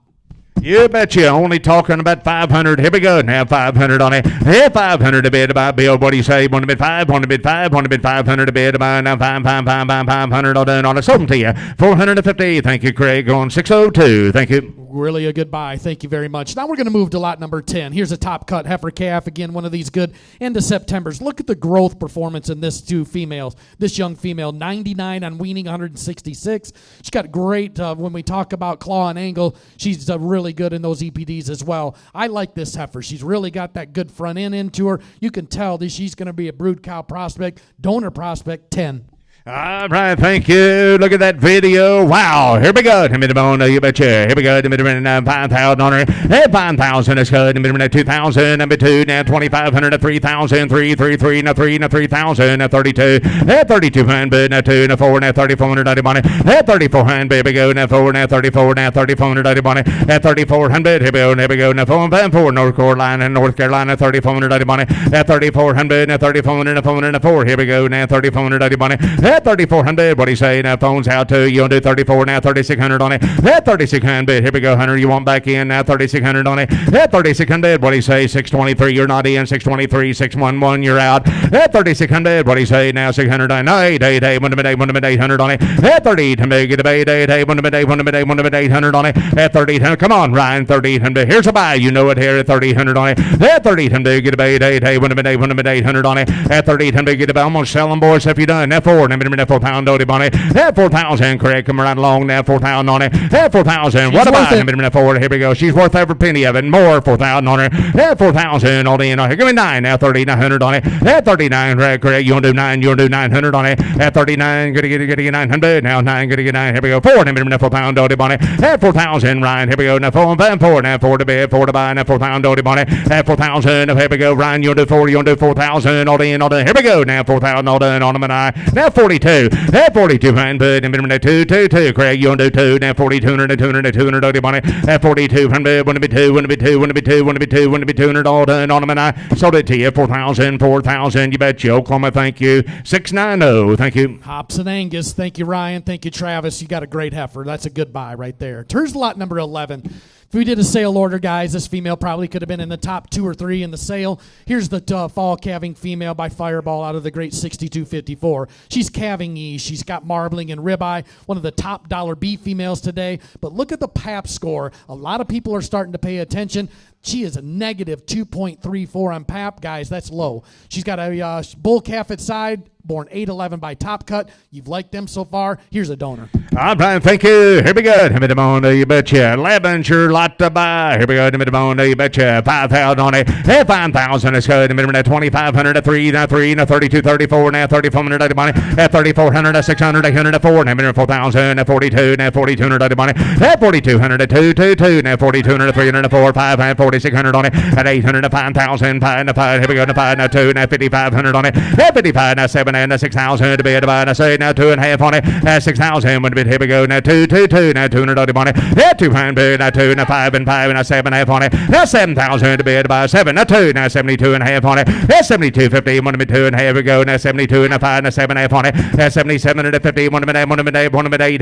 You betcha. Only talking about 500. Here we go. Now 500 on it. Hey, 500 to bid about Bill. What do you say? Want to bid 5? Want to bid 5? Want to bid 500 to bid about now 500 all done on it. Sold them to you. 450. Thank you, Craig. On 602. Thank you. Really a good buy. Thank you very much. Now we're going to move to lot number 10. Here's a top cut heifer calf. Again, one of these good end of Septembers. Look at the growth performance in this two females. This young female, 99 on weaning, 166. She's got great, when we talk about claw and angle, she's really good in those EPDs as well. I like this heifer. She's really got that good front end into her. You can tell that she's going to be a brood cow prospect, donor prospect, 10. All right, thank you. Look at that video. Wow, here we go. Give me the bone, you betcha. Here we go. Give me the 5,000 on her. Hey, 5,000 is good. Give me the 2,000, number 2, now 2,500, 3,000, 3, now 3, now 3,000, now 32. Hey, 3,200, now 2, now 4, now 3,400, dirty money. Hey, 3,400, baby, go. Now 4, now 34, now 3,400, dirty money. At 3,400, here we go. Now 4, North Carolina, 3,400, dirty money. At 3,400, now 3,400, now 400, now 4. Here we go. Now 3,400, dirty money. At 3,400, what do you say? Now phone's out to you. Want to do 34 now, 3,600 on it. At 3,600, here we go, Hunter. You want back in now, 3,600 on it. At 3,600, what do you say? 623, you're not in. 623, 611, you're out. At 3,600, what do you say? Now 600, no, 8, 1 minute, 800 on it. At 3,800, get a 8, 1 minute, 800 on it. At 3,800, come on, Ryan, 3,800. Here's a buy, you know it here at 3,800 on it. At 3,800, get a 8, 1 minute, 800 on it. At 3,800, get a buy. I'm going to sell them, boys, if you're done. At 4, now 4,000 Dodie Bonnie. That 4,000, correct, come right along now, 4,000 on it. That 4,000, what about it? Now 4, here we go. She's worth every penny of it. More, 4,000 on her. That 4,000 all in on here. Give me 9 now, 3,900 on it. That 39, correct, you want to do 9, you want to do 900 on it. That 39, gonna get 900. Now 9, gonna get 9, here we go. 4, now 4,000 Dodie Bonnie. That 4,000, Ryan, here we go. Now 4, now 4 to bed, 4 to buy, now 4,000 Dodie Bonnie. That 4,000, here we go. Ryan, you want to do 4, you want to do 4,000 all in, all done. Here we go. Now 4,000 all done on them and I. Now 42. That 42, Ryan, bud. Now 2, Craig, you want to do 2. Now 4,200, 200 Dodie Bonnie. That 42, want to be 2, want to be 2, want to be 2, want to be 2, want to be 200 all done on them and I. Sold it to you. 4,000, you bet you. Oklahoma, thank you. 690, thank you. Hops and Angus, thank you, Ryan. Thank you, Travis. You got a great heifer. That's a good buy right there. Turns lot number 11. If we did a sale order, guys, this female probably could have been in the top 2 or 3 in the sale. Here's the fall calving female by Fireball out of the great 6254. She's calving ease. She's got marbling and ribeye, one of the top dollar beef females today. But look at the PAP score. A lot of people are starting to pay attention. She is a negative 2.34 on PAP. Guys, that's low. She's got a bull calf at side, born 8'11" by Top Cut. You've liked them so far. Here's a donor. All right, thank you. Here we go. Give me the bone, you betcha. 11, sure, lot to buy. Here we go. Give me the bone, you betcha. 5,000 on it. Hey, 5,000 is good. Give me that 2,500, a 3, now 3, now 32, 34, now 3,400 money. At 3,400, 600, 800, 4, now 4,000, 42, now 4,200 money. At 4,200, 2, now 4,200, 300, 4, 5, 4,600 on it. At 800, 5,000, 5, here we go. 5, now 2, now 5,500 on it. At 55, now 7, and 6,000 to be at about. I say now 2.5 on it. At 6,000 would be here we go. Now 2, now 200 on it. At 200, now 2, now 5 and 5 and 7.5 on it. Now 7,000 to be at about 7, now 2, now 72.5 on it. At 72.50, 1 to be 2 and here we go. Now 72 and 5 and 7.5 on it. At 77 and 50, 1 to be 1 to be 8, 1 to be 8,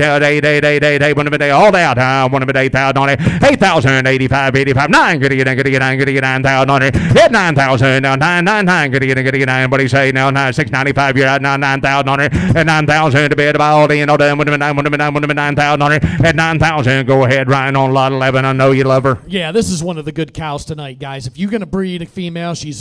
1 to be all out. 1 to be 8,000 on it. 8,000, 85, 9, good to get 9,000 on it. At 9,000, now 9, good to get 9. What do you say now? 695, you're out now 9,000 on it. At 9,000 to be at about all in, all done. 9,000 on it. At 9,000, go ahead, Ryan, on lot 11. I know you love her. Yeah, this is one of the good cows tonight, guys. If you're going to breed a female, she's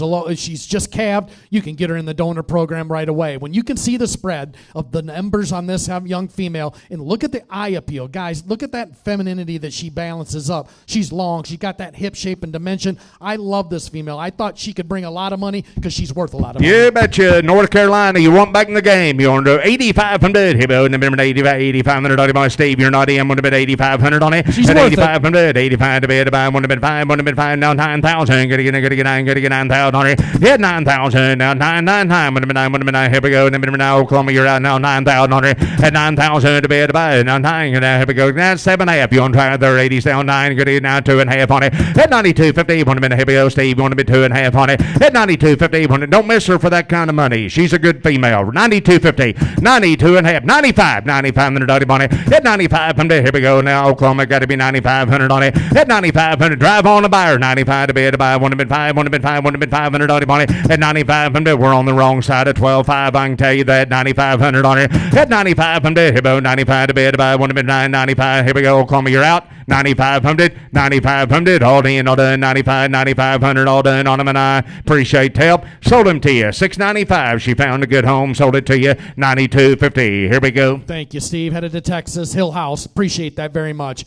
just calved, you can get her in the donor program right away. When you can see the spread of the numbers on this young female, and look at the eye appeal, guys, look at that femininity that she balances up. She's long. She's got that hip shape and dimension. I love this female. I thought she could bring a lot of money because she's worth a lot of money. Yeah, betcha. North Carolina, you want back in the game. You're under 8,500. Here we go. Number 8,500 on it. Steve, you're not in. 8,500 on it. She's at worth 8,500. 85 to be at about 1,500. Now 9,000. Gotta get 9,000 on it. Yeah, 9,000. Now 9,900. Here we go. Number 9, Oklahoma, you're out now. 9,000 on it. At 9,000 to be at about now 9. Here we go. Now 7.5. You're on try there. 80 down 9. Good now 2.5 on it. At 92.50. 1 minute. Here we go. Steve, 1 minute 2.5 on it. At 92.50. Don't miss her for that kind of money. She's a good female. 92.50. 92.5. 95. 9,500 on it. At 9,500. Here we go. Now Oklahoma got to be 9,500 on it. At 9,500. Drive on the buyer. 95 to be to buy. 1,500 on it. At 9,500. We're on the wrong side of 12.5. I can tell you that. 9,500 on it. At 9,500. Here we go. 95 to be to buy. 1,995. Here we go. Oklahoma, you're out. 9,500. All in, all done. 9,500. All done on them, and I appreciate help. Sold them to you. 695. She found a good home. Sold it to you. 92.50. Here we go. Thank you, Steve. Headed to Texas Hill House. Appreciate that very much.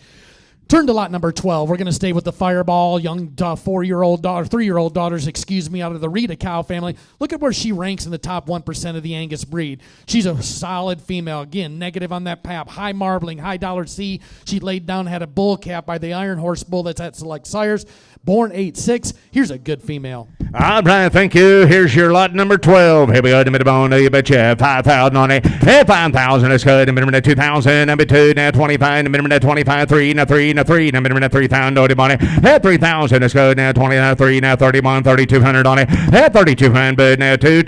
Turn to lot number 12. We're going to stay with the Fireball, young 3-year-old daughters, out of the Rita cow family. Look at where she ranks in the top 1% of the Angus breed. She's a solid female. Again, negative on that pap. High marbling, high dollar C. She laid down, had a bull calf by the Iron Horse bull that's at Select Sires. Born 8'6". Here's a good female. All right, thank you. Here's your lot number 12. Here we go. To bone, you betcha. 5,000 on it. Hey, 5,000 is good. Number 2,000. Number 2, now 25. Number 25. 3, now 3, now 3. Number 3,000 on it. Hey, 3,000 is good. Now 20, now 3, now 31. 3,200 on it. Hey, 3,200. Now 2,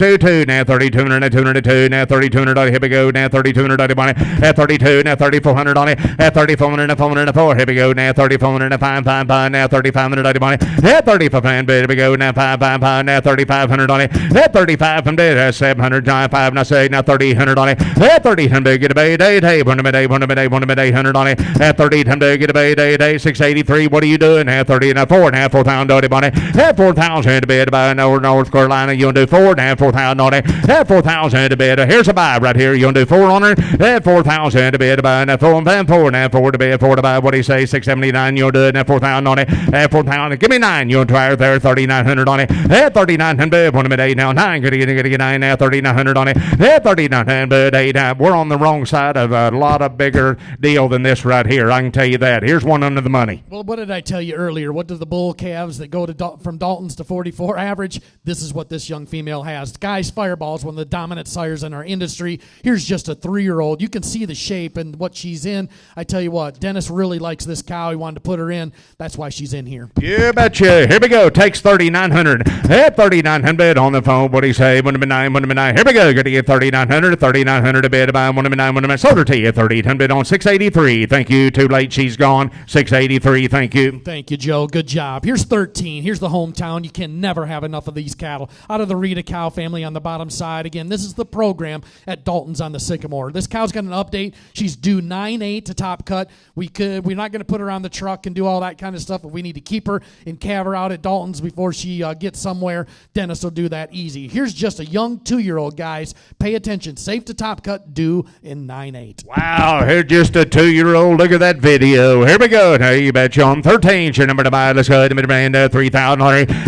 now 3,200. Now 202. Now 3,200 on it. Here we go. Now 3,200 on it. At 32. Now 3,400 on it. At 3,400. Now 404. Here we go. Now 3,400. Now 5, now 3,500 on it. on it. At 35 bid, we go now 5 now 3,500 on it. At 35 from bid, 700 John 5 now say now 3,000 on it. At 30 get a bait, 800 on it. At 30 get a bait, 683. What are you doing? At 30 now 4,500 on it. At 4,000 to bid by North Carolina. You want to do 4,500 on it. At 4,000 to bid. Here's a buy right here. You want to do 4 on it. At 4,000 to bid by 4 to bid 4 to buy. What do you say? 679. You want to do it. At 4,000 on it. At 4,000. Give me 9. You want to try it there. 3,900 on it. At 3,900. 1 minute 8 now. 9. Get 9 now. 3,900 on it. At 3,900. 8. We're on the wrong side of a lot of bigger deal than this right here. I can tell you that. Here's one under the money. Well, what did I tell you earlier? What do the bull calves that go to from Dalton's to 44 average? This is what this young female has. Guys, Fireball's one of the dominant sires in our industry. Here's just a 3-year-old. You can see the shape and what she's in. I tell you what, Dennis really likes this cow. He wanted to put her in. That's why she's in here. You betcha. Here we go. Takes 3,900. At 3,900 on the phone. What do you say? 1,900. Here we go. Going to get 3,900. 3,900 a bid by 1,900. Sold her to you. 3,800 on 683. Thank you. Too late. She's gone. 683. Thank you. Thank you, Joe. Good job. Here's 13. Here's the hometown. You can never have enough of these cattle. Out of the Rita cow family on the bottom side. Again, this is the program at Dalton's on the Sycamore. This cow's got an update. She's due 9-8 to top cut. We're not going to put her on the truck and do all that kind of stuff, but we need to keep her and calve her out at Dalton's before she gets somewhere. Dennis will do that easy. Here's just a young 2-year-old, guys. Pay attention. Safe to top cut, due in 9-8. Wow, here's just a 2-year-old. Look at that video. Here we go. Now you bet you on 13. Your number to buy. Let's go. 3,000.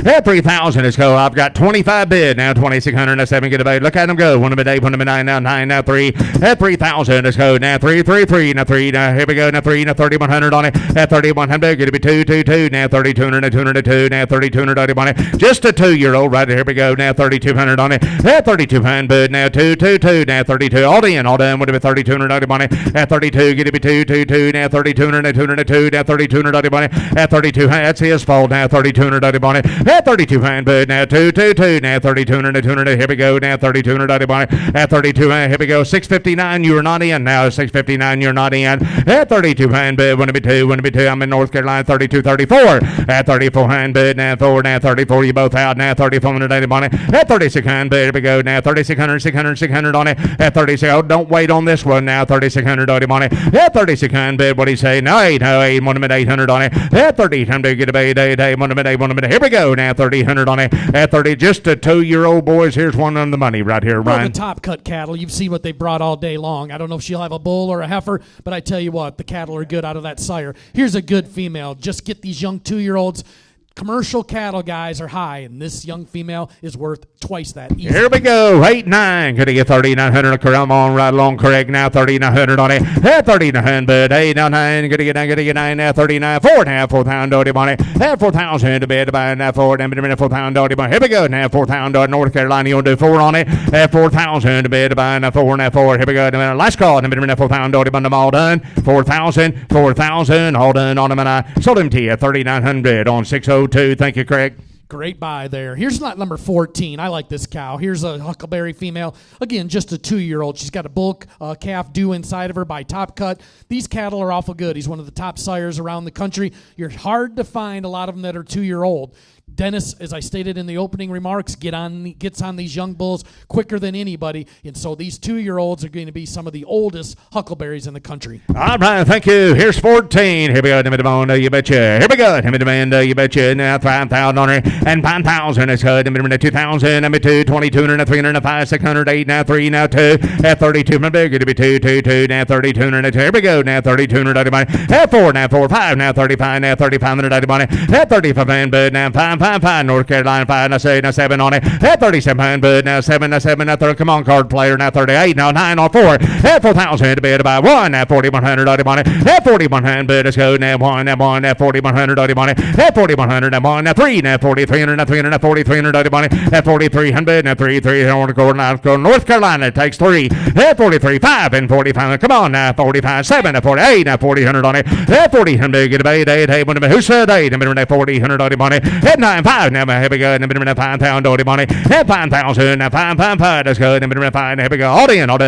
At 3,000. Let's go. I've got 25 bid. Now 2,600. Now 7. Get a bait. Look at them go. 1 minute 8. 1 minute 9. Now 9. Now 3. At 3,000. Let's go. Now 3. Now 3. Now here we go. Now 3. Now 3,100 on it. At 3,100. Get it be 2. Now 3,200. Now 202. Now 3,200 on it. Just a 2-year-old right here. We go. Now 3,200 on it. At 3,200 bid. Now 2. Now 32. All done. Would have been 3,200 on it. At 32. Get it be 2. Now 3,200. Now 202. Now 3,200 on it. At 32. That's his fault. Now 3,200 on it. At 3,200 bid. Now 2. Now 3,200. Now 200. Here we go. Now 3,200 on it. At 32. Here we go. 659. You're not in. Now 659. You're not in. At 32 bid. Wouldn't be 2. I'm in North Carolina. 32-34. At 34 bid. Now 4. Now 34. You both out. Now 3,400 on it. At 36 bid. Here we go. Now 3,600. 600 on it. At 36. Oh, don't wait on this one. Now 3,600 on it. At 36 bid. What do you say? No 8. 1 minute 800 on it. At 3,800. Get a bait. 8. 1 minute. Here we go. Now 3,800 on it. At 30. Just a 2-year-old, boys. Here's one on the money right here, Ryan. Well, the top cut cattle, you've seen what they brought all day long. I don't know if she'll have a bull or a heifer, but I tell you what, the cattle are good out of that sire. Here's a good female. Just get these young 2-year-olds. Commercial cattle, guys, are high, and this young female is worth twice that. Easy. Here we go. 8-9. Could he get 3,900? Come on, right along, correct. Now 3,900 on it. At 3,900. 8 now 9. Could he get 9? Now 39. 4 now 4,000 on it. At 4,000 to bed. Now 4. Now 4,000 on it. Here we go. Now 4,000 North Carolina. You want to do 4 on it? At 4,000 to bed. Now 4. Now 4. Here we go. Last call. Now 4,000 on them all done. 4,000. All done on them, and I sold him to you at 3,900 on 602. Thank you, Craig. Great buy there. Here's lot number 14. I like this cow. Here's a Huckleberry female. Again, just a 2-year-old. She's got a bull calf due inside of her by top cut. These cattle are awful good. He's one of the top sires around the country. You're hard to find a lot of them that are 2-year-old. Dennis, as I stated in the opening remarks, gets on these young bulls quicker than anybody, and so these 2-year-olds are going to be some of the oldest Huckleberries in the country. All right, thank you. Here's 14. Here we go. You betcha. Here we go. You betcha. Now 5,000 on her and 5,000. It's good. 2,000. Number 2. 2,200. 300. 5. 600. 8. Now 3. Now 2. At 32. My big. It'll be 2. Now 3,200. Here we go. Now 3,200. At 4. Now 4. 5. Now 35. Now 3,500. At 35. But now 5. North Carolina 5. Now 7 on it. At 37. But now 7. Now 7. Now 30. Come on, card player. Now 38. Now 9 on 4. At 4,000 to bid by 1. Now 4,100 on it. At 4,100. But let's go. Now 1. Now 1. Now 4,100 on it. At 4,100. Now 1. Now 3. Now 4,300. Now 300. Now 4,300 on it. At 4,300. Now 3. I want to go now. Go North Carolina. It takes 3. At 43. 5 and 45. Come on now. 45. 7. Now 48. Now 4,000 on it. At 4,000. Get a bait. 8. Who said 8? 4,000 on it. At 9. 5. Now, here we go. Now, 5 pound Doty Bonnie. 5,000. Now, 5. Let's go. Now, 5. Here we go. All in. Now,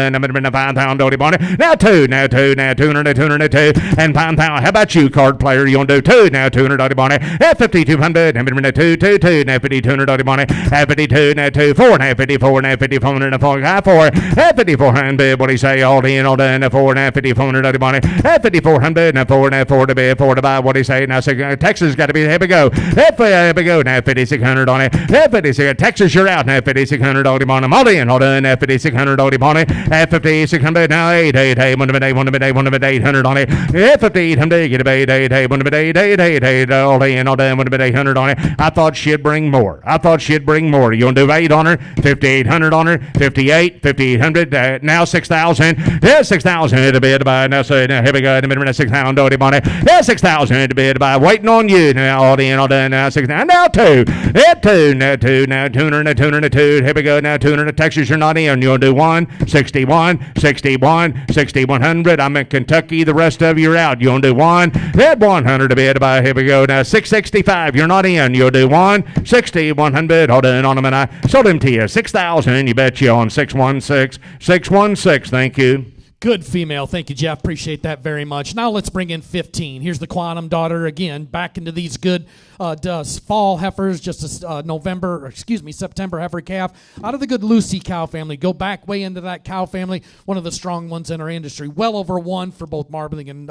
5 pound Doty Bonnie. Now, 2. Now, 2. Now, 200. 202. And 5 pound. How about you, card player? You want to do 2. Now, 200 Doty Bonnie. 5,200. Now, 2. 2. 2. Now, 5,200 Doty Bonnie. 52. Now, 2. 4. Now, 54. Now, 5400. Now, 4. 4. 5,400. What do you say? All in. All done. Now, 4. Now, 5,400 Doty Bonnie. 5,400. Now, 4. Now, 4 to be 4 to buy. What do you say? Now, Texas got to be. Here we go. Here we go. Now, 5,600 on it. 5,600. Texas, you're out. Now, 5,600 Doty Bonnie. All in. All done. Now, 5,600 Doty Bonnie. 5,600. Now, 8. 1 minute, 800 on it. 5,800. Get a bait. 1 minute, 8. All in. All done. 1 minute, 800 on it. I thought she'd bring more. You want to do 8 on her? 5,800 on her. 58. 5,800. Now, 6,000. Yeah, 6,000 to bid by. Now, so now, here we go. 6,000 Doty Bonnie. Yeah, 6,000 to bid by. Waiting on you. Now, all in. All done. Now, 6,000. Now, 2. Yeah, 2. Now, 2. Now, 200. 202. Here we go. Now, 200. Texas, you're not in. You want to do 1? 61. 6,100. I'm in Kentucky. The rest of you are out. You want to do 1? Yeah, 100 to bid by. Here we go. Now, 665. You're not in. You'll do 1. 6,100. Hold on a minute. I sold him to you. 6,000. You bet you on 616. 616. Thank you. Good female. Thank you, Jeff. Appreciate that very much. Now let's bring in 15. Here's the Quantum Daughter again, back into these good fall heifers, just a September heifer calf out of the good Lucy cow family. Go back way into that cow family, one of the strong ones in our industry. Well over 1 for both marbling and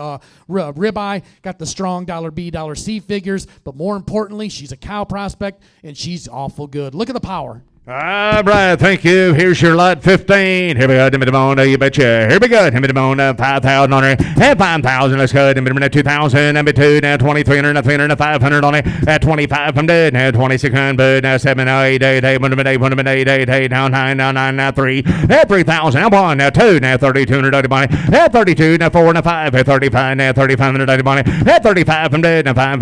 ribeye. Got the strong $B, $C figures, but more importantly, she's a cow prospect, and she's awful good. Look at the power. All right, thank you. Here's your lot 15. Here we go. You betcha. Here we go. 5,000 on her. 5,000. Let's go. 2,000. Number 2. Now 2,300. Now 300. 500 on it. At 2,500. Now 2,600. Now 7. Now 8. 8. Now 9. Now 9. Now 3. Now 3,000. Now 1. Now 2. Now 3,200. Dirty money. Now 32. Now 4. Now 5. Now 35. Now 3,500. Dirty money. Now 3,500. Now 5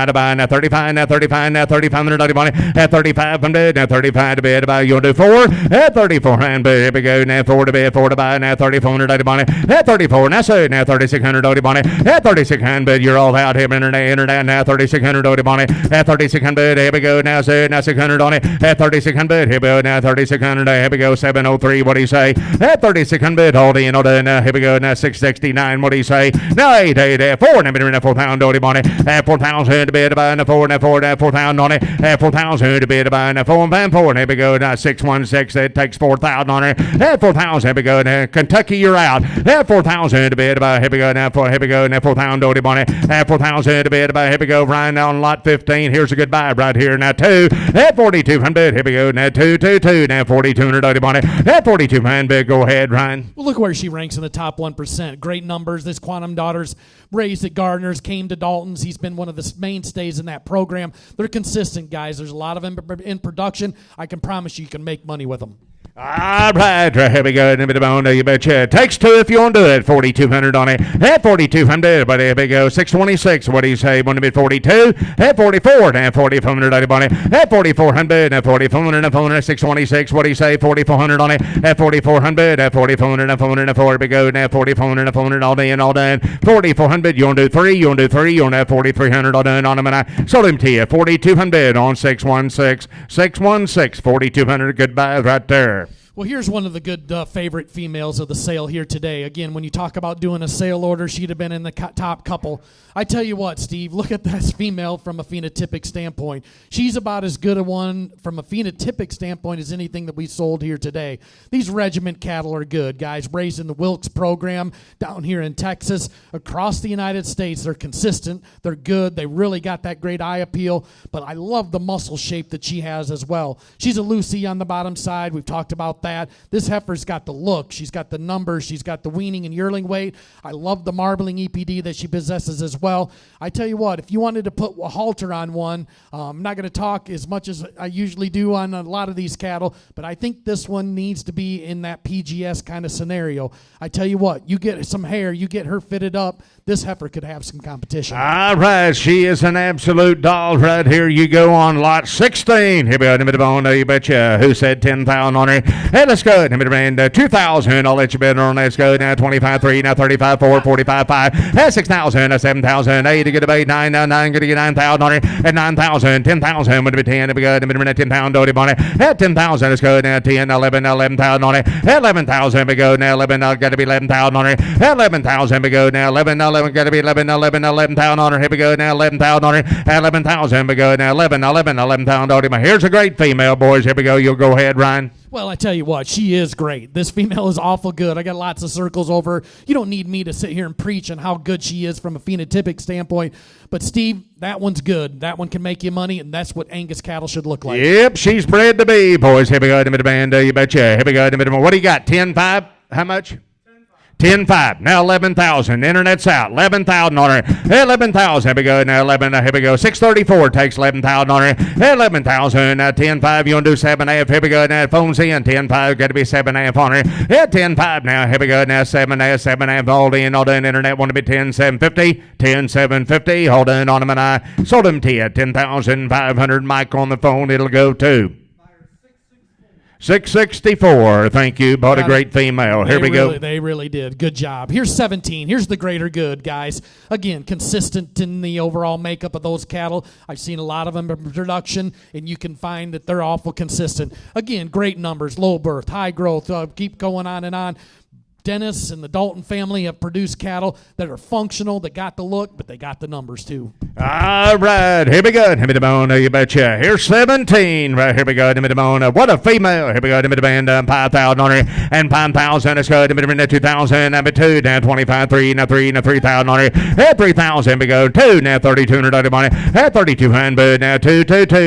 to buy. Now 35. Now 35. Now 3,500. Dirty money. Now 3,500. Now 35 to bid about. You want to do 4? At 3,400. Here we go. Now 4 to bid, 4 to buy. Now 3,400 Doty Bonnie. At 34. Now so now 3,600 Doty Bonnie. At 3,600. You're all out here. Internet. Now 3,600 Doty Bonnie. At 3,600. Here we go. Now so now 600 on it. At 3,600. Here we go. Now 3,600. Here we go. 703. What do you say? At 3,600. Hold in. Now here we go. Now 669. What do you say? Now 8. 4. Now 4,000 Doty Bonnie. At 4,000 to bid about. Now 4. Now 4,000 on it. At 4,000 to bid about. Now 4 and 4. Here we go. Now 616. It takes 4,000 on her. At 4,000. Here we go. Now Kentucky, you're out. At 4,000 to bid about. Here we go. Now 4,000 Doty Bonnie. At 4,000 to bid about. Here we go. Ryan on lot 15. Here's a good buy right here. Now 2. At 4,200. Here we go. Now 2. Now 4,200 Doty Bonnie. At 4,200. Go ahead, Ryan. Well, look where she ranks in the top 1%. Great numbers. This Quantum Daughter's raised at Gardner's, came to Dalton's. He's been one of the mainstays in that program. They're consistent, guys. There's a lot of them in production. I can promise you can make money with them. All right, here we go. You betcha. Takes 2 if you want to do it. 4,200 on it. At 4,200, but here we go. 626. What do you say? Want to bid 42? At 44. At 4,400 on it. At 4,400. At 4,400. At 400. 626. What do you say? 4,400 on it. At 4,400. At 4,400. At 400. At 4. Here we go. Now 4,400. At 400. All day and all done. 4,400. You want to do 3? You want to do 3? You want to have 4,300 all done on him, and I sold him to you. 4,200 on 616. 616. 4,200. Goodbye right there. Well, here's one of the good favorite females of the sale here today. Again, when you talk about doing a sale order, she'd have been in the top couple. I tell you what, Steve, look at this female from a phenotypic standpoint. She's about as good a one from a phenotypic standpoint as anything that we sold here today. These regiment cattle are good, guys. Raised in the Wilkes program down here in Texas. Across the United States, they're consistent. They're good. They really got that great eye appeal. But I love the muscle shape that she has as well. She's a Lucy on the bottom side. We've talked about that. This heifer's got the look. She's got the numbers. She's got the weaning and yearling weight. I love the marbling EPD that she possesses as well. I tell you what, if you wanted to put a halter on one, I'm not going to talk as much as I usually do on a lot of these cattle, but I think this one needs to be in that PGS kind of scenario. I tell you what, you get some hair, you get her fitted up, this heifer could have some competition. All right, she is an absolute doll right here. You go on lot 16. Here we go, you betcha. Who said 10,000 on her? Hey, let's go. And 2,000. I'll let you bid on. Let's go. Now 25.3. Now 35.4. 45.5. Hey, 6,000. 7,000. 8 to get a bait. 9. Now 9. Get 9,000 on it. At 9,000. 10,000. Would be 10. To be good. 10,000. On it. At 10,000. Let's go. Now 10. 11. 11,000 on it. 11,000. We go. Now 11. Got to be 11,000 on it. 11,000. We go. Now 11. 11. Got to be 11. 11,000 on it. Here we go. Now 11,000 on it. 11,000. We go. Now 11,000 on it. Here's a great female, boys. Here we go. You'll go ahead, Ryan. Well, I tell you what, she is great. This female is awful good. I got lots of circles over her. You don't need me to sit here and preach on how good she is from a phenotypic standpoint. But, Steve, that one's good. That one can make you money, and that's what Angus cattle should look like. Yep, she's bred to be, boys. Here we go. You betcha. Here we go. What do you got? 10.5? How much? 10.5. Now 11,000. Internet's out. 11,000 on her. 11,000. Here we go. Now 11. Here we go. 634 takes 11,000 on her. 11,000. Now 10.5. You want to do 7.5? Here we go. Now phone's in. 10.5. Got to be 7.5 on her. Yeah, 10.5. Now here we go. Now 7.5. 7.5. All in. All done. Internet want to be 10.750. 10.750. Hold on him and I sold him to you. 10,500. Mike on the phone. It'll go to 664. Thank you. Bought a great female. Here we go. They really did. Good job. Here's 17. Here's the greater good, guys. Again, consistent in the overall makeup of those cattle. I've seen a lot of them in production, and you can find that they're awful consistent. Again, great numbers, low birth, high growth. Keep going on and on. Dennis and the Dalton family have produced cattle that are functional, that got the look, but they got the numbers too. All right, here we go. You betcha. Here's 17. Right here we go. What a female. Here we go. 5,000 on her. And 5,000. Let's go. 2,000. Number 2. Now 25. 3. Now 3. Now 3,000 on her. At 3,000. We go. 2. Now 3,200 on her. At 3,200. Now 2.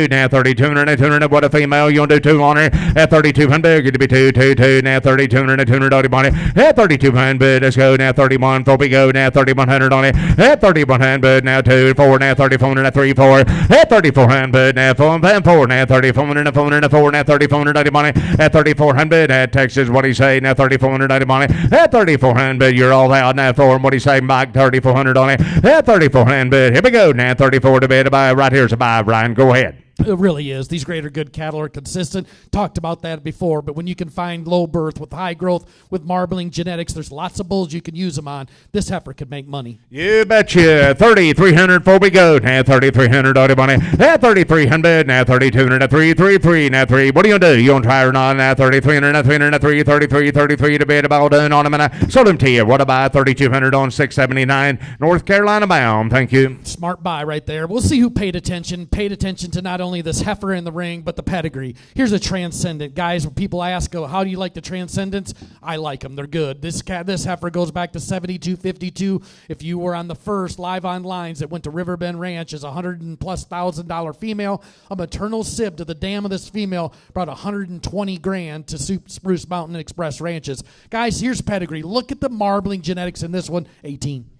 Now 3,200. 200. What a female. You want to do 2 on her. At 3,200. Get to be 2. Now 3,200. 200 on her. At 3,200. Let's go. Now 31. 4. We go. Now 3,100 on it. At 3,100. Now 2. 4. Now 3,400. Now 3. 4. At 3,400. Now 4. Now 3,400. Now 4. Now 3,400 money. At 3,400. At Texas. What do you say? Now 3,400 money. At 3,400. You're all out now for him. What do you say, Mike? 3,400 on it. At 3,400. Here we go. Now 34 to bid. Right here's a buy, Ryan. Go ahead. It really is. These greater good cattle are consistent. Talked about that before, but when you can find low birth with high growth with marbling genetics, there's lots of bulls you can use them on. This heifer could make money. You betcha. 3,300 before we go. Now 3,300 on money. Now 3,300. Now 3,200. Now 3,300. Now 3. What are you going to do? You want to try or not? Now 3,300. Now 300. Now 3. 33 to bid. About done on them. And I sold them to you. What about 3,200 on 679 North Carolina bound? Thank you. Smart buy right there. We'll see who paid attention. Paid attention to not only this heifer in the ring, but the pedigree. Here's a transcendent. Guys, when people ask, how do you like the transcendents? I like them. They're good. This heifer goes back to 72.52. If you were on the first live on lines that went to Riverbend Ranch as $100,000+ female, a maternal sib to the dam of this female brought $120,000 to Spruce Mountain Express Ranches. Guys, here's pedigree. Look at the marbling genetics in this one. 18.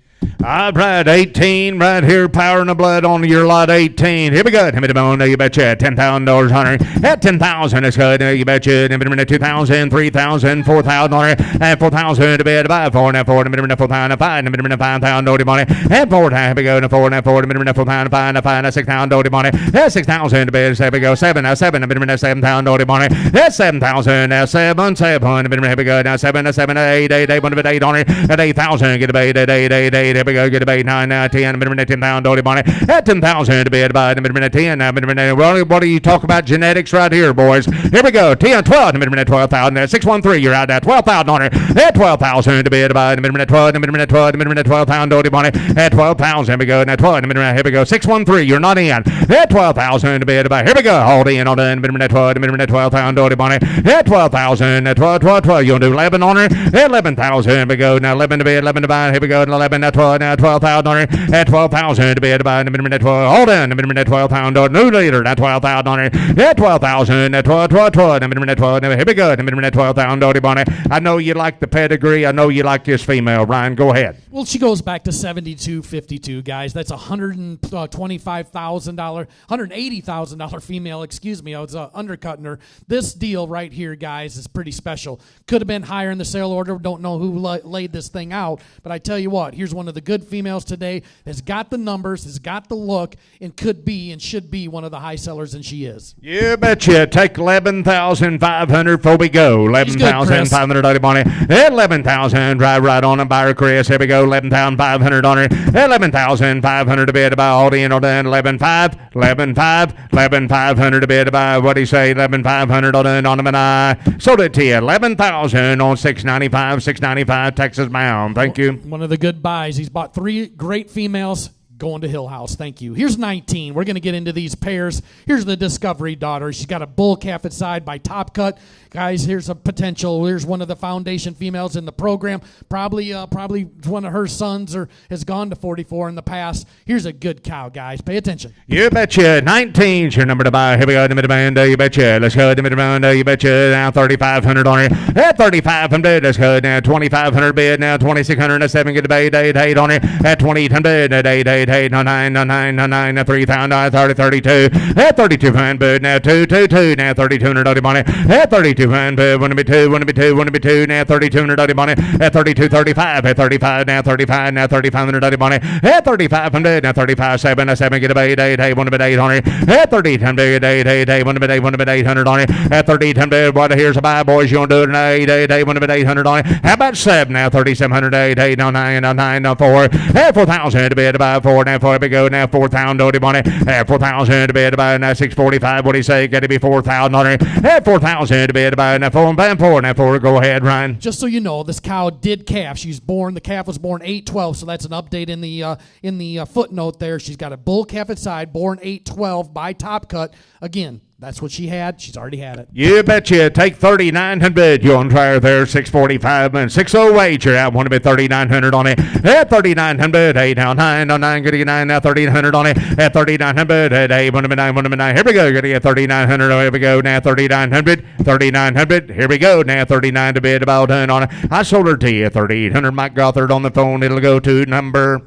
All right, 18 right here, power in the blood on your lot, 18. Here we go. You betcha. $10,000 on her. At 10,000, let's go. You betcha. 2,000, 3,000, 4,000 on her. At 4,000 to bed. Buy 4 now 4. 4,000 5. 5,000 money. At 4 now. Here we go. 4 now 4. 4,000 5. 6,000 money. At 6,000 to bed. Here we go. 7 now 7. 7,000 money. At 7,000 now 7. Here we go. Now 7 8. 8 8 on her. At 8,000 get a bait. 8. Here we go, get a bait, 9, 10, 10,000 money. At 10,000 to bid by 10. What do you talk about genetics right here, boys? Here we go, 10, 12, 12,000. 613, you're out there, 12,000 on her. At 12,000 to bid by 12,000 money. At 12,000, here we go, now 12, here we go, 613, you're not in. At 12,000 to bid by, here we go, hold in on the 12,000 money. At 12,000, 12, you'll do 11 on her. At 11,000, here we go, now 11 to bid, 11 to buy, here we go, 11, now 12. Now 12,000 on her. At 12,000 to bid by 12. Hold on. 12,000 new leader. Now 12,000 on her. At 12,000. 12. Here we go. 12,000 on her. I know you like the pedigree. I know you like this female. Ryan, go ahead. Well, she goes back to 72.52, guys. That's $125,000, $180,000 female. Excuse me, I was undercutting her. This deal right here, guys, is pretty special. Could have been higher in the sale order. Don't know who laid this thing out, but I tell you what. Here's one one of the good females today, has got the numbers, has got the look, and could be and should be one of the high sellers, and she is. You betcha. Take 11,500 before we go. 11,500 on the money. 11,000. Right on it. Buyer Chris. Here we go. 11,500 on it. 11,500 to bid by all in or done. 11,500. 11,500 to bid by, what do you say? 11,500 on the I sold it to you. 11,000 on 695 Texas bound. Thank you. One of the good buys. He's bought 3 great females. Going to Hill House. Thank you. Here's 19. We're going to get into these pairs. Here's the Discovery daughter. She's got a bull calf at side by Top Cut. Guys, here's a potential. Here's one of the foundation females in the program. Probably one of her sons has gone to 44 in the past. Here's a good cow, guys. Pay attention. You betcha. 19's your number to buy. Here we go. The middle band. You betcha. Let's go. The middle band. You betcha. Now 3,500 on it. At 3,500. Let's go. Now 2,500 bid. Now 2,607. Get the bait. 8 on it. At 2,800. At 8. 9, 3,000, 32. At 3,200 bid. Now 2. Now 3,200 money. At 3,200 bid. Want to be 2. Now 3,200 money. At 32.35. At 35. Now 35. Now 3,500 money. At 3,500. Now 35. 7. Get a bait. 8. Want to be 800. At 3,800 bid. 8. Want to bid 800 on it. At 3,800 bid. What? Here's a buy, boys. You want to do it? 8. Want to bid 800 on it. How about 7? Now 3,700. 8. Now 9. 4. At 4,000 to bid by 4. Now 4. We go. Now 4,000 to money. At 4,000 to bid by now 645. What do you say? Got to be 4,000 on it. At 4,000 to bid by now 4. Now 4. Go ahead, Ryan. Just so you know, this cow did calf. The calf was born 8/12, so that's an update in the footnote there. She's got a bull calf at side, born 8/12 by Top Cut. Again, that's what she had. She's already had it. You betcha. Take 3,900. You on try her there. 645 and 608. You're out. Want to be 3,900 on it. At 3,900. 8 now 9. Now 9. Good to get 9. Now 1,300 on it. At 3,900. At 8. Want to be 9. Here we go. Good to get 3,900. Here we go. Now 3,900. 3,900. Here we go. Now 39 to bid. About done on it. I sold her to you. 3,800. Mike Gothard on the phone. It'll go to number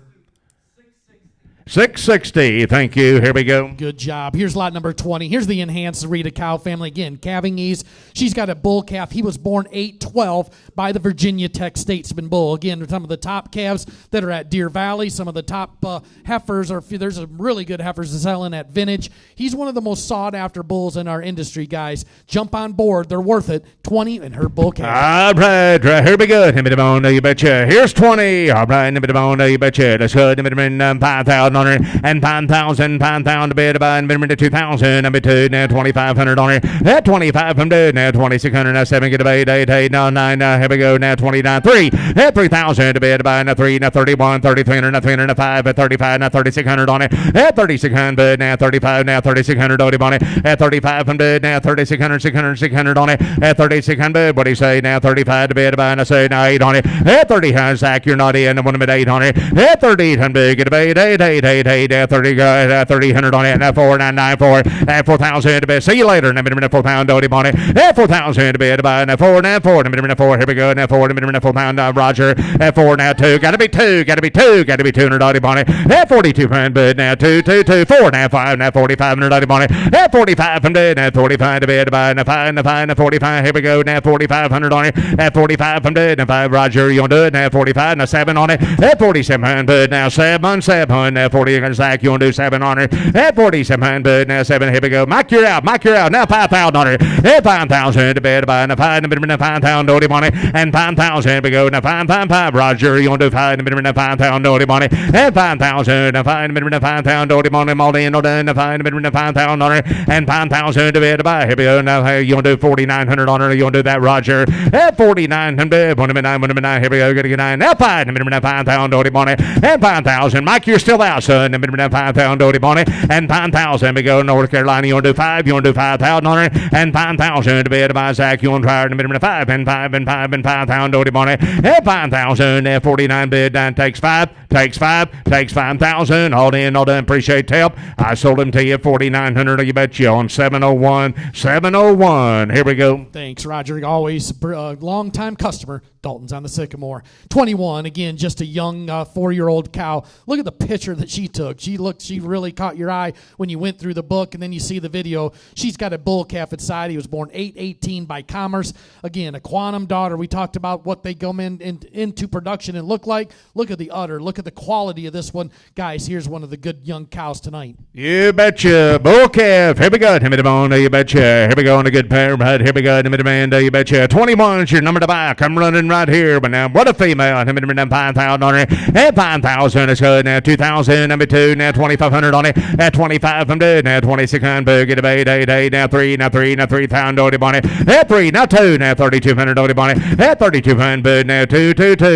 660. Thank you. Here we go. Good job. Here's lot number 20. Here's the enhanced Rita cow family. Again, calving ease. She's got a bull calf. He was born 8/12 by the Virginia Tech Statesman bull. Again, some of the top calves that are at Deer Valley. Some of the top heifers there's some really good heifers selling at Vintage. He's one of the most sought after bulls in our industry, guys. Jump on board. They're worth it. 20 and her bull calf. All right. Here we go. You betcha. Here's 20. All right. You betcha. Let's go. 5,000. And 5,000 to bid by number 2,000. Number 2 now 2,500 on it. At 2,500 now 2,600 now 7 get a bait 8 now 9 here we go now 29 3 at 3,000 to bid by now 3 now 31 3,300 now 305 at 35 now 3,600 on it. At 3,600 now 35 now 3,600 on it. At 3,500 now 3,600 600 on it. At 3,600 what do you say now 35 to bid by now say now 8 on it. At 30 Zach you're not in. I want to bid 8 on it. At 3,800 get a bait 8 at 3,000 on it. At 4,994 at 4,000 to bid. See you later. Now minimum 4,000 on it. At 4,000 to bid by now 4 now 4 minimum 4. Here we go now 4 minimum 4 pound Roger. At 4 now 2 got to be 200 on it. At 42 bid now 2 4 now 5 now 4,500 on it. At 4,500 at 45 to bid by now 5 now 45. Here we go now 4,500 on it. At 4,500 now 5 Roger you want to do it now 45 now 7 on it. At 47 now 7 now 40 Zach you want to do 7 on it. At 47 now 7 here we go. Mike you're out now 5,000 on it. At 5,000 to bid by now 5 now 5,000 on it. And 5,000 here we go now 5 Roger you want to do 5 now 5,000 on it. At 5,000 now 5 now 5,000 on it. All in all done 5 now 5,000 on it. And 5,000 to bid by here we go now you want to do 4,900 on it. You want to do that Roger. At 4,900 1 9 here we go. Get 9 now 5 now 5,000 on it. And 5,000 Mike you're still out son. 5,000 on it. And 5,000 we go North Carolina you want to do 5 you want to do 5,000 on it. And 5,000 to bid by Zach you want to try in 5 and 5,000 on it. And 5,000 at 49 bid down takes 5,000 all in all done. Appreciate help. I sold them to you 4,900. You bet you on 701. Here we go. Thanks Roger. Always a long time customer. Dalton's on the Sycamore. 21, again, just a young 4-year-old cow. Look at the picture that she took. She really caught your eye when you went through the book, and then you see the video. She's got a bull calf at side. He was born 8/18 by Commerce. Again, a quantum daughter. We talked about what they come into production and look like. Look at the udder. Look at the quality of this one. Guys, here's one of the good young cows tonight. You betcha. Bull calf. Here we go. Give me the bone. You betcha. Here we go on a good pair. Right. Here we go. Give me the man. You betcha. 21 is your number to buy. Come running right here. But now, what a female. Give me the 5,000 on it. And 5,000 is good. Now 2,000. Number 2. Now 2,500 on it. At 25 I'm good. Now 2,600. Get a bay. Day. Now 3. Now 3,000 on it. At 3. Now 2. Now 3,200 on it. At 3,200. Now 2.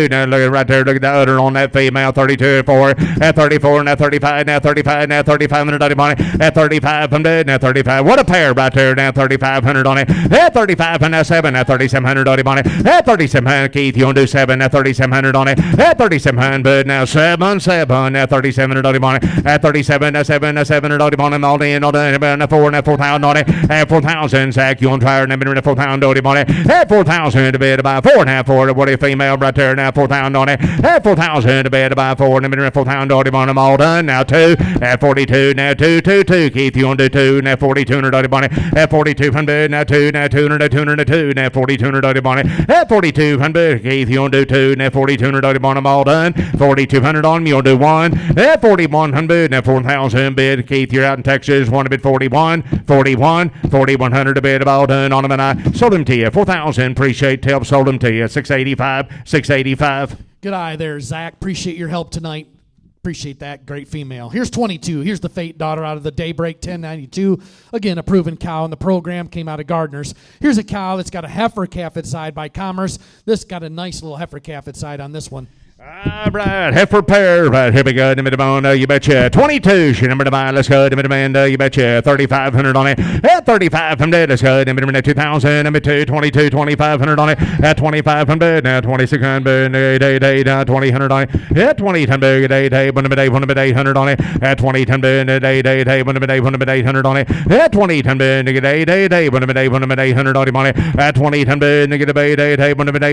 Now look at right there. Look at the udder on that female. 32. 4. At 34. Now 35. Now 35. Now 3,500 on it. At 35 I'm good. Now 35. What a pair right there. Now 3,500 on it. At 35 and now 7. Now 3,700 on it. At 3,700. Keith, you want to do 7. Now 3,700 on it. At 3,700. Now 7. Now 3,700 on it. At 37. Now 7. Now 700 on it. All in. Now 4. Now 4,000 on it. At 4,000. Zach, you want to try her? Now 4,000 on it. At 4,000 to bed about 4 and a half 4. What a female right there. Now 4,000 on it. At 4,000 to bed about 4. Now 4,000 on them all done. Now 2. At 42. Now 2. Keith, you want to do 2. Now 4,200 on it. At 4,200. Now 2. Now 202. Now 4,200 on it. At 4,200. Keith, you want to do 2. Now 4,200 on them all done. 4,200 on them. You want to do 1. At 4,100. Now 4,000 bid. Keith, you're out in Texas. Want to bid 41. 4,100 to bid all done on them, and I sold them to you. 4,000. Appreciate help. Sold them to you. 685. Good eye there, Zach. Appreciate your help tonight. Appreciate that. Great female. Here's 22. Here's the Fate daughter out of the Daybreak 1092. Again, a proven cow in the program. Came out of Gardner's. Here's a cow that's got a heifer calf at side by Commerce. This got a nice little heifer calf at side on this one. All right, heifer pair. Right, here we go. Give me the bone. You betcha. 22 is your number to buy. Let's go. Give me the man. You betcha. 3,500 on it. At 3500. Let's go. Give me the 2,000. Number 2. 22. 2,500 on it. At 2,500. Now 2,600. Day. Now 2,000 on it. At 2,000. Day. 1,800 on it. At 2,000. Day. 1,800 on it. At 2,000. Day. 1,800 on it. At 2,000. Day.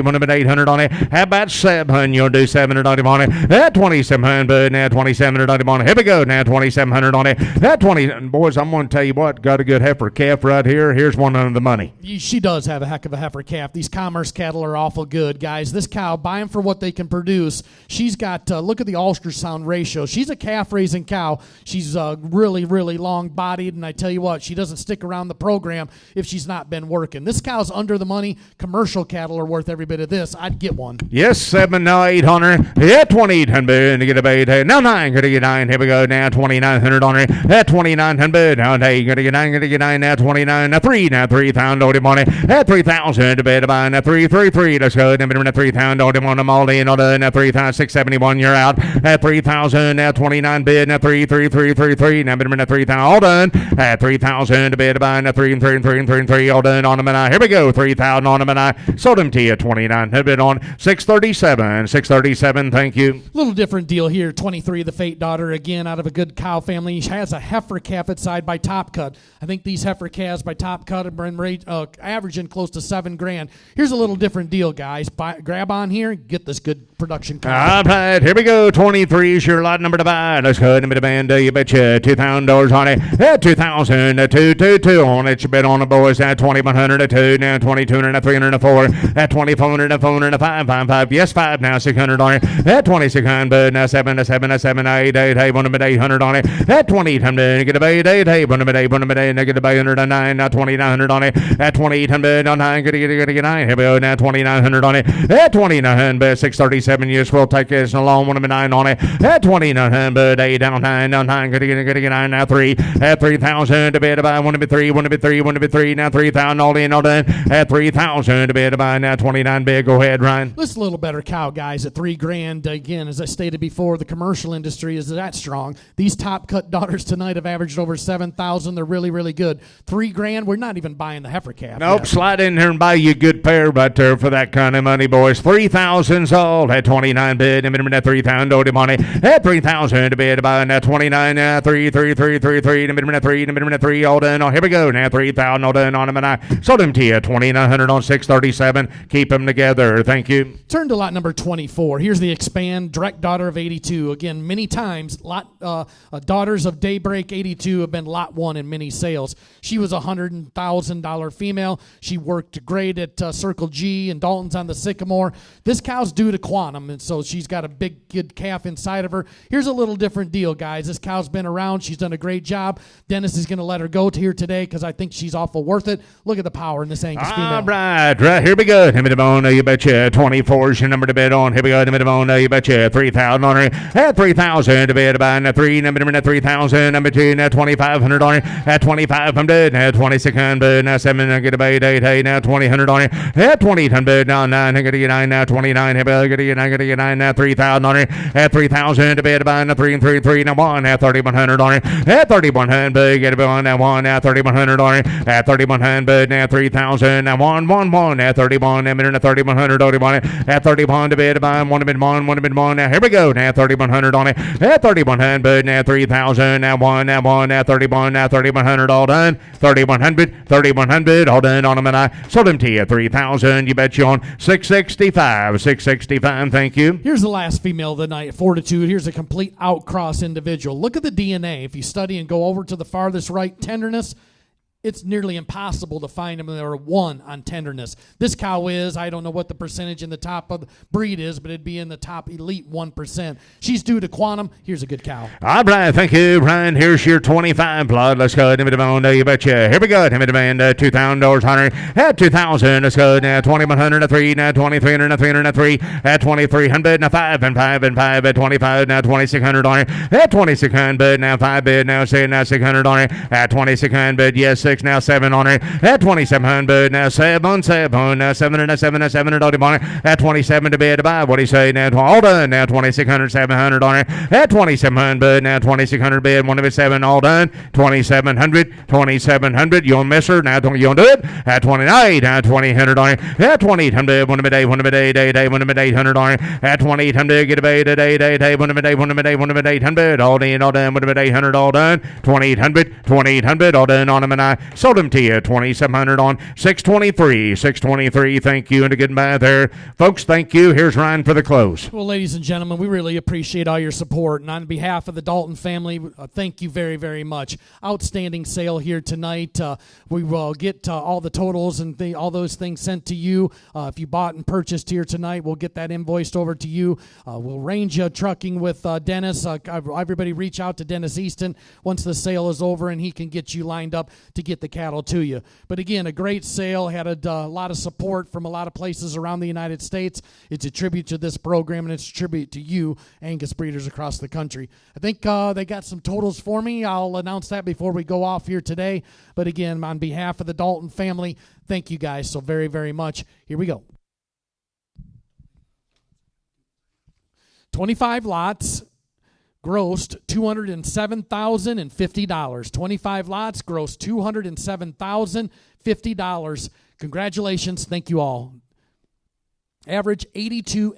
1,800 on it. How about 7? You'll do 700 on it. At 2,700. Now 2,700 on it. Here we go. Now 2,700 on it. At 20. Boys, I'm going to tell you what. Got a good heifer calf right here. Here's one under the money. She does have a heck of a heifer calf. These Commerce cattle are awful good, guys. This cow, buy them for what they can produce. She's got, look at the ultrasound ratio. She's a calf-raising cow. She's really, really long-bodied, and I tell you what, she doesn't stick around the program if she's not been working. This cow's under the money. Commercial cattle are worth every bit of this. I'd get one. Yes, 7, now 800. Yeah, 2,800 to get a bait. Now 9, gonna get 9. Here we go. Now 2,900 on it. At 2,900. Now hey, gonna get 9. Now 29. Now 3. Now 3,000 on it. At 3,000 to bed about. Now 3. Let's go. Now 3,000 on them all in. Now 3,671. You're out. At 3,000. Now 29 bid. Now 3. Now 3,000 all done. At 3,000 to bed about. Now 3 all done on them and I. Here we go. 3,000 on them and I. Sold them to you. 2,900 on 637. 637. Thank you. Little different deal here. 23, the Fate daughter, again out of a good cow family. She has a heifer calf at side by Top Cut. I think these heifer calves by Top Cut have been averaging close to $7,000. Here's a little different deal, guys. Grab on here and get this good production cow. All right, here we go. 23 is your lot number to buy. Let's go ahead and band. You betcha. $2,000 on it. At 2,000. 222 on it. You bet on the boys. At 2,100. 2. Now 2,200. 300. 4. At 2,400. 400. 5. Yes, 5. Now 600 on it. At 2,600. Now 7. 8. 1,800 on it. At 2,800. Get a bay. 1,800. Get a bay 109. Now 2,900 on it. At 2,800. Now 9. Get 9. Here we go. Now 2,900 on it. At 2,900. 637 years. We'll take this along. 1,900 on it. At 2,900. 8 down 9. Down 9. Get 9. Now 3. At 3,000 to bid about 1,3. Now 3,000 all in all done. At 3,000 to bid about now 29 bid. Go ahead, Ryan. This is a little better cow, guys. At $3,000 $3,000. Again, as I stated before, the commercial industry is that strong. These top cut daughters tonight have averaged over 7,000. They're really, really good. $3,000. We're not even buying the heifer calf. Nope, yet. slide in here and buy you a good pair right there for that kind of money, boys. 3,000 sold at 29 bid. A minimum at 3,000 owed money at 3,000 to bid. Buying that 29 now 3. The minimum at 3. The minimum at 3. All done. Oh, here we go now 3,000 all done on them, and I sold them to you 2,900 on 637. Keep them together. Thank you. Turn to lot number 24. Here's the Expand direct daughter of 82. Again, many times daughters of Daybreak 82 have been lot one in many sales. She was a $100,000 female. She worked great at Circle G and Dalton's on the Sycamore. This cow's due to Quantum, and so she's got a big good calf inside of her. Here's a little different deal, guys. This cow's been around. She's done a great job. Dennis is going to let her go here today because I think she's awful worth it. Look at the power in this Angus female. All right, here we go. Hit me the bone, you betcha. 24 is your number to bid on. Here we go. Hit me the bone, you betcha. 3,000 on her at 3,000 to bid. Buying at 3, number at 3,000. Number 2 at 2,500 on her at 25. I'm dead. At 2,600. Now 7. I get a bait 8. Now 2,000 on her at 2,800. Now 9. I get a 9. Now 29. I get a 9. Now 3,000 on her at 3,000 to bid. Buying at 3 and 3. Now 1 at 3,100 on her at 3,100. Get a on now 1 at 3,100 on her at 3,100. Now 3,000. Now 1 at 31. Now minute at 3,100 at 31 to bid. Buying 1 to bid 1. Now here we go. Now 3,100 on it at 3,100. Now 3,000. Now 1 at 31. Now 3,100 all done. 3,100 all done on them, and I sold them to you 3,000. You bet you on 665. 665. Thank you. Here's the last female of the night, Fortitude. Here's a complete outcross individual. Look at the DNA. If you study and go over to the farthest right, Tenderness, it's nearly impossible to find them. There are 1 on Tenderness. This cow is, I don't know what the percentage in the top of the breed is, but it'd be in the top elite 1%. She's due to Quantum. Here's a good cow. All right, thank you, Brian. Here's your 25 plot. Let's go. Timmy Devon, you betcha. Here we go. Timmy Devon, $2,000 on her at 2,000. Let's go. Now 2,100 at 3. Now 2,300 at 300 at 3 at 2,300. Now 5 and 5 and 5 at 25. Now 2,600 on her at 2,600. Now 5 bid. Now 600 on her at 2,600. Yes. 6, now 7 on her at 2,700. Now 7, now 7 on her at 27 to bid to buy. What do you say now? All done. Now 2,600, 700 on her at 2,700. Now 2,600 bid. 1 of it 7 all done. 2,700. You won't miss her. Now you won't do it at 29. Now 2,800 on her at 2,800. 1 of it 8. 1 of it 8. 1 of it 800 on her at 2,800. Get a bait at 8. 1 of it 8. 1 of it 8. 1 of it 800. All in, all done. 1 of it 800 all done. 2,800 all done on them, and I sold them to you 2,700 on 623. 623. Thank you, and a good buy there, folks. Thank you. Here's Ryan for the close. Well, ladies and gentlemen, we really appreciate all your support, and on behalf of the Dalton family, thank you very, very much. Outstanding sale here tonight. We will get all the totals and all those things sent to you. If you bought and purchased here tonight, we'll get that invoiced over to you. We'll arrange trucking with Dennis. Everybody reach out to Dennis Easton once the sale is over, and he can get you lined up to get the cattle to you. But again, a great sale. Had a lot of support from a lot of places around the United States. It's a tribute to this program, and it's a tribute to you, Angus breeders across the country. I think they got some totals for me. I'll announce that before we go off here today. But again, on behalf of the Dalton family, thank you guys so very, very much. Here we go. 25 lots. Grossed $207,050. 25 lots, grossed $207,050. Congratulations. Thank you all. Average 82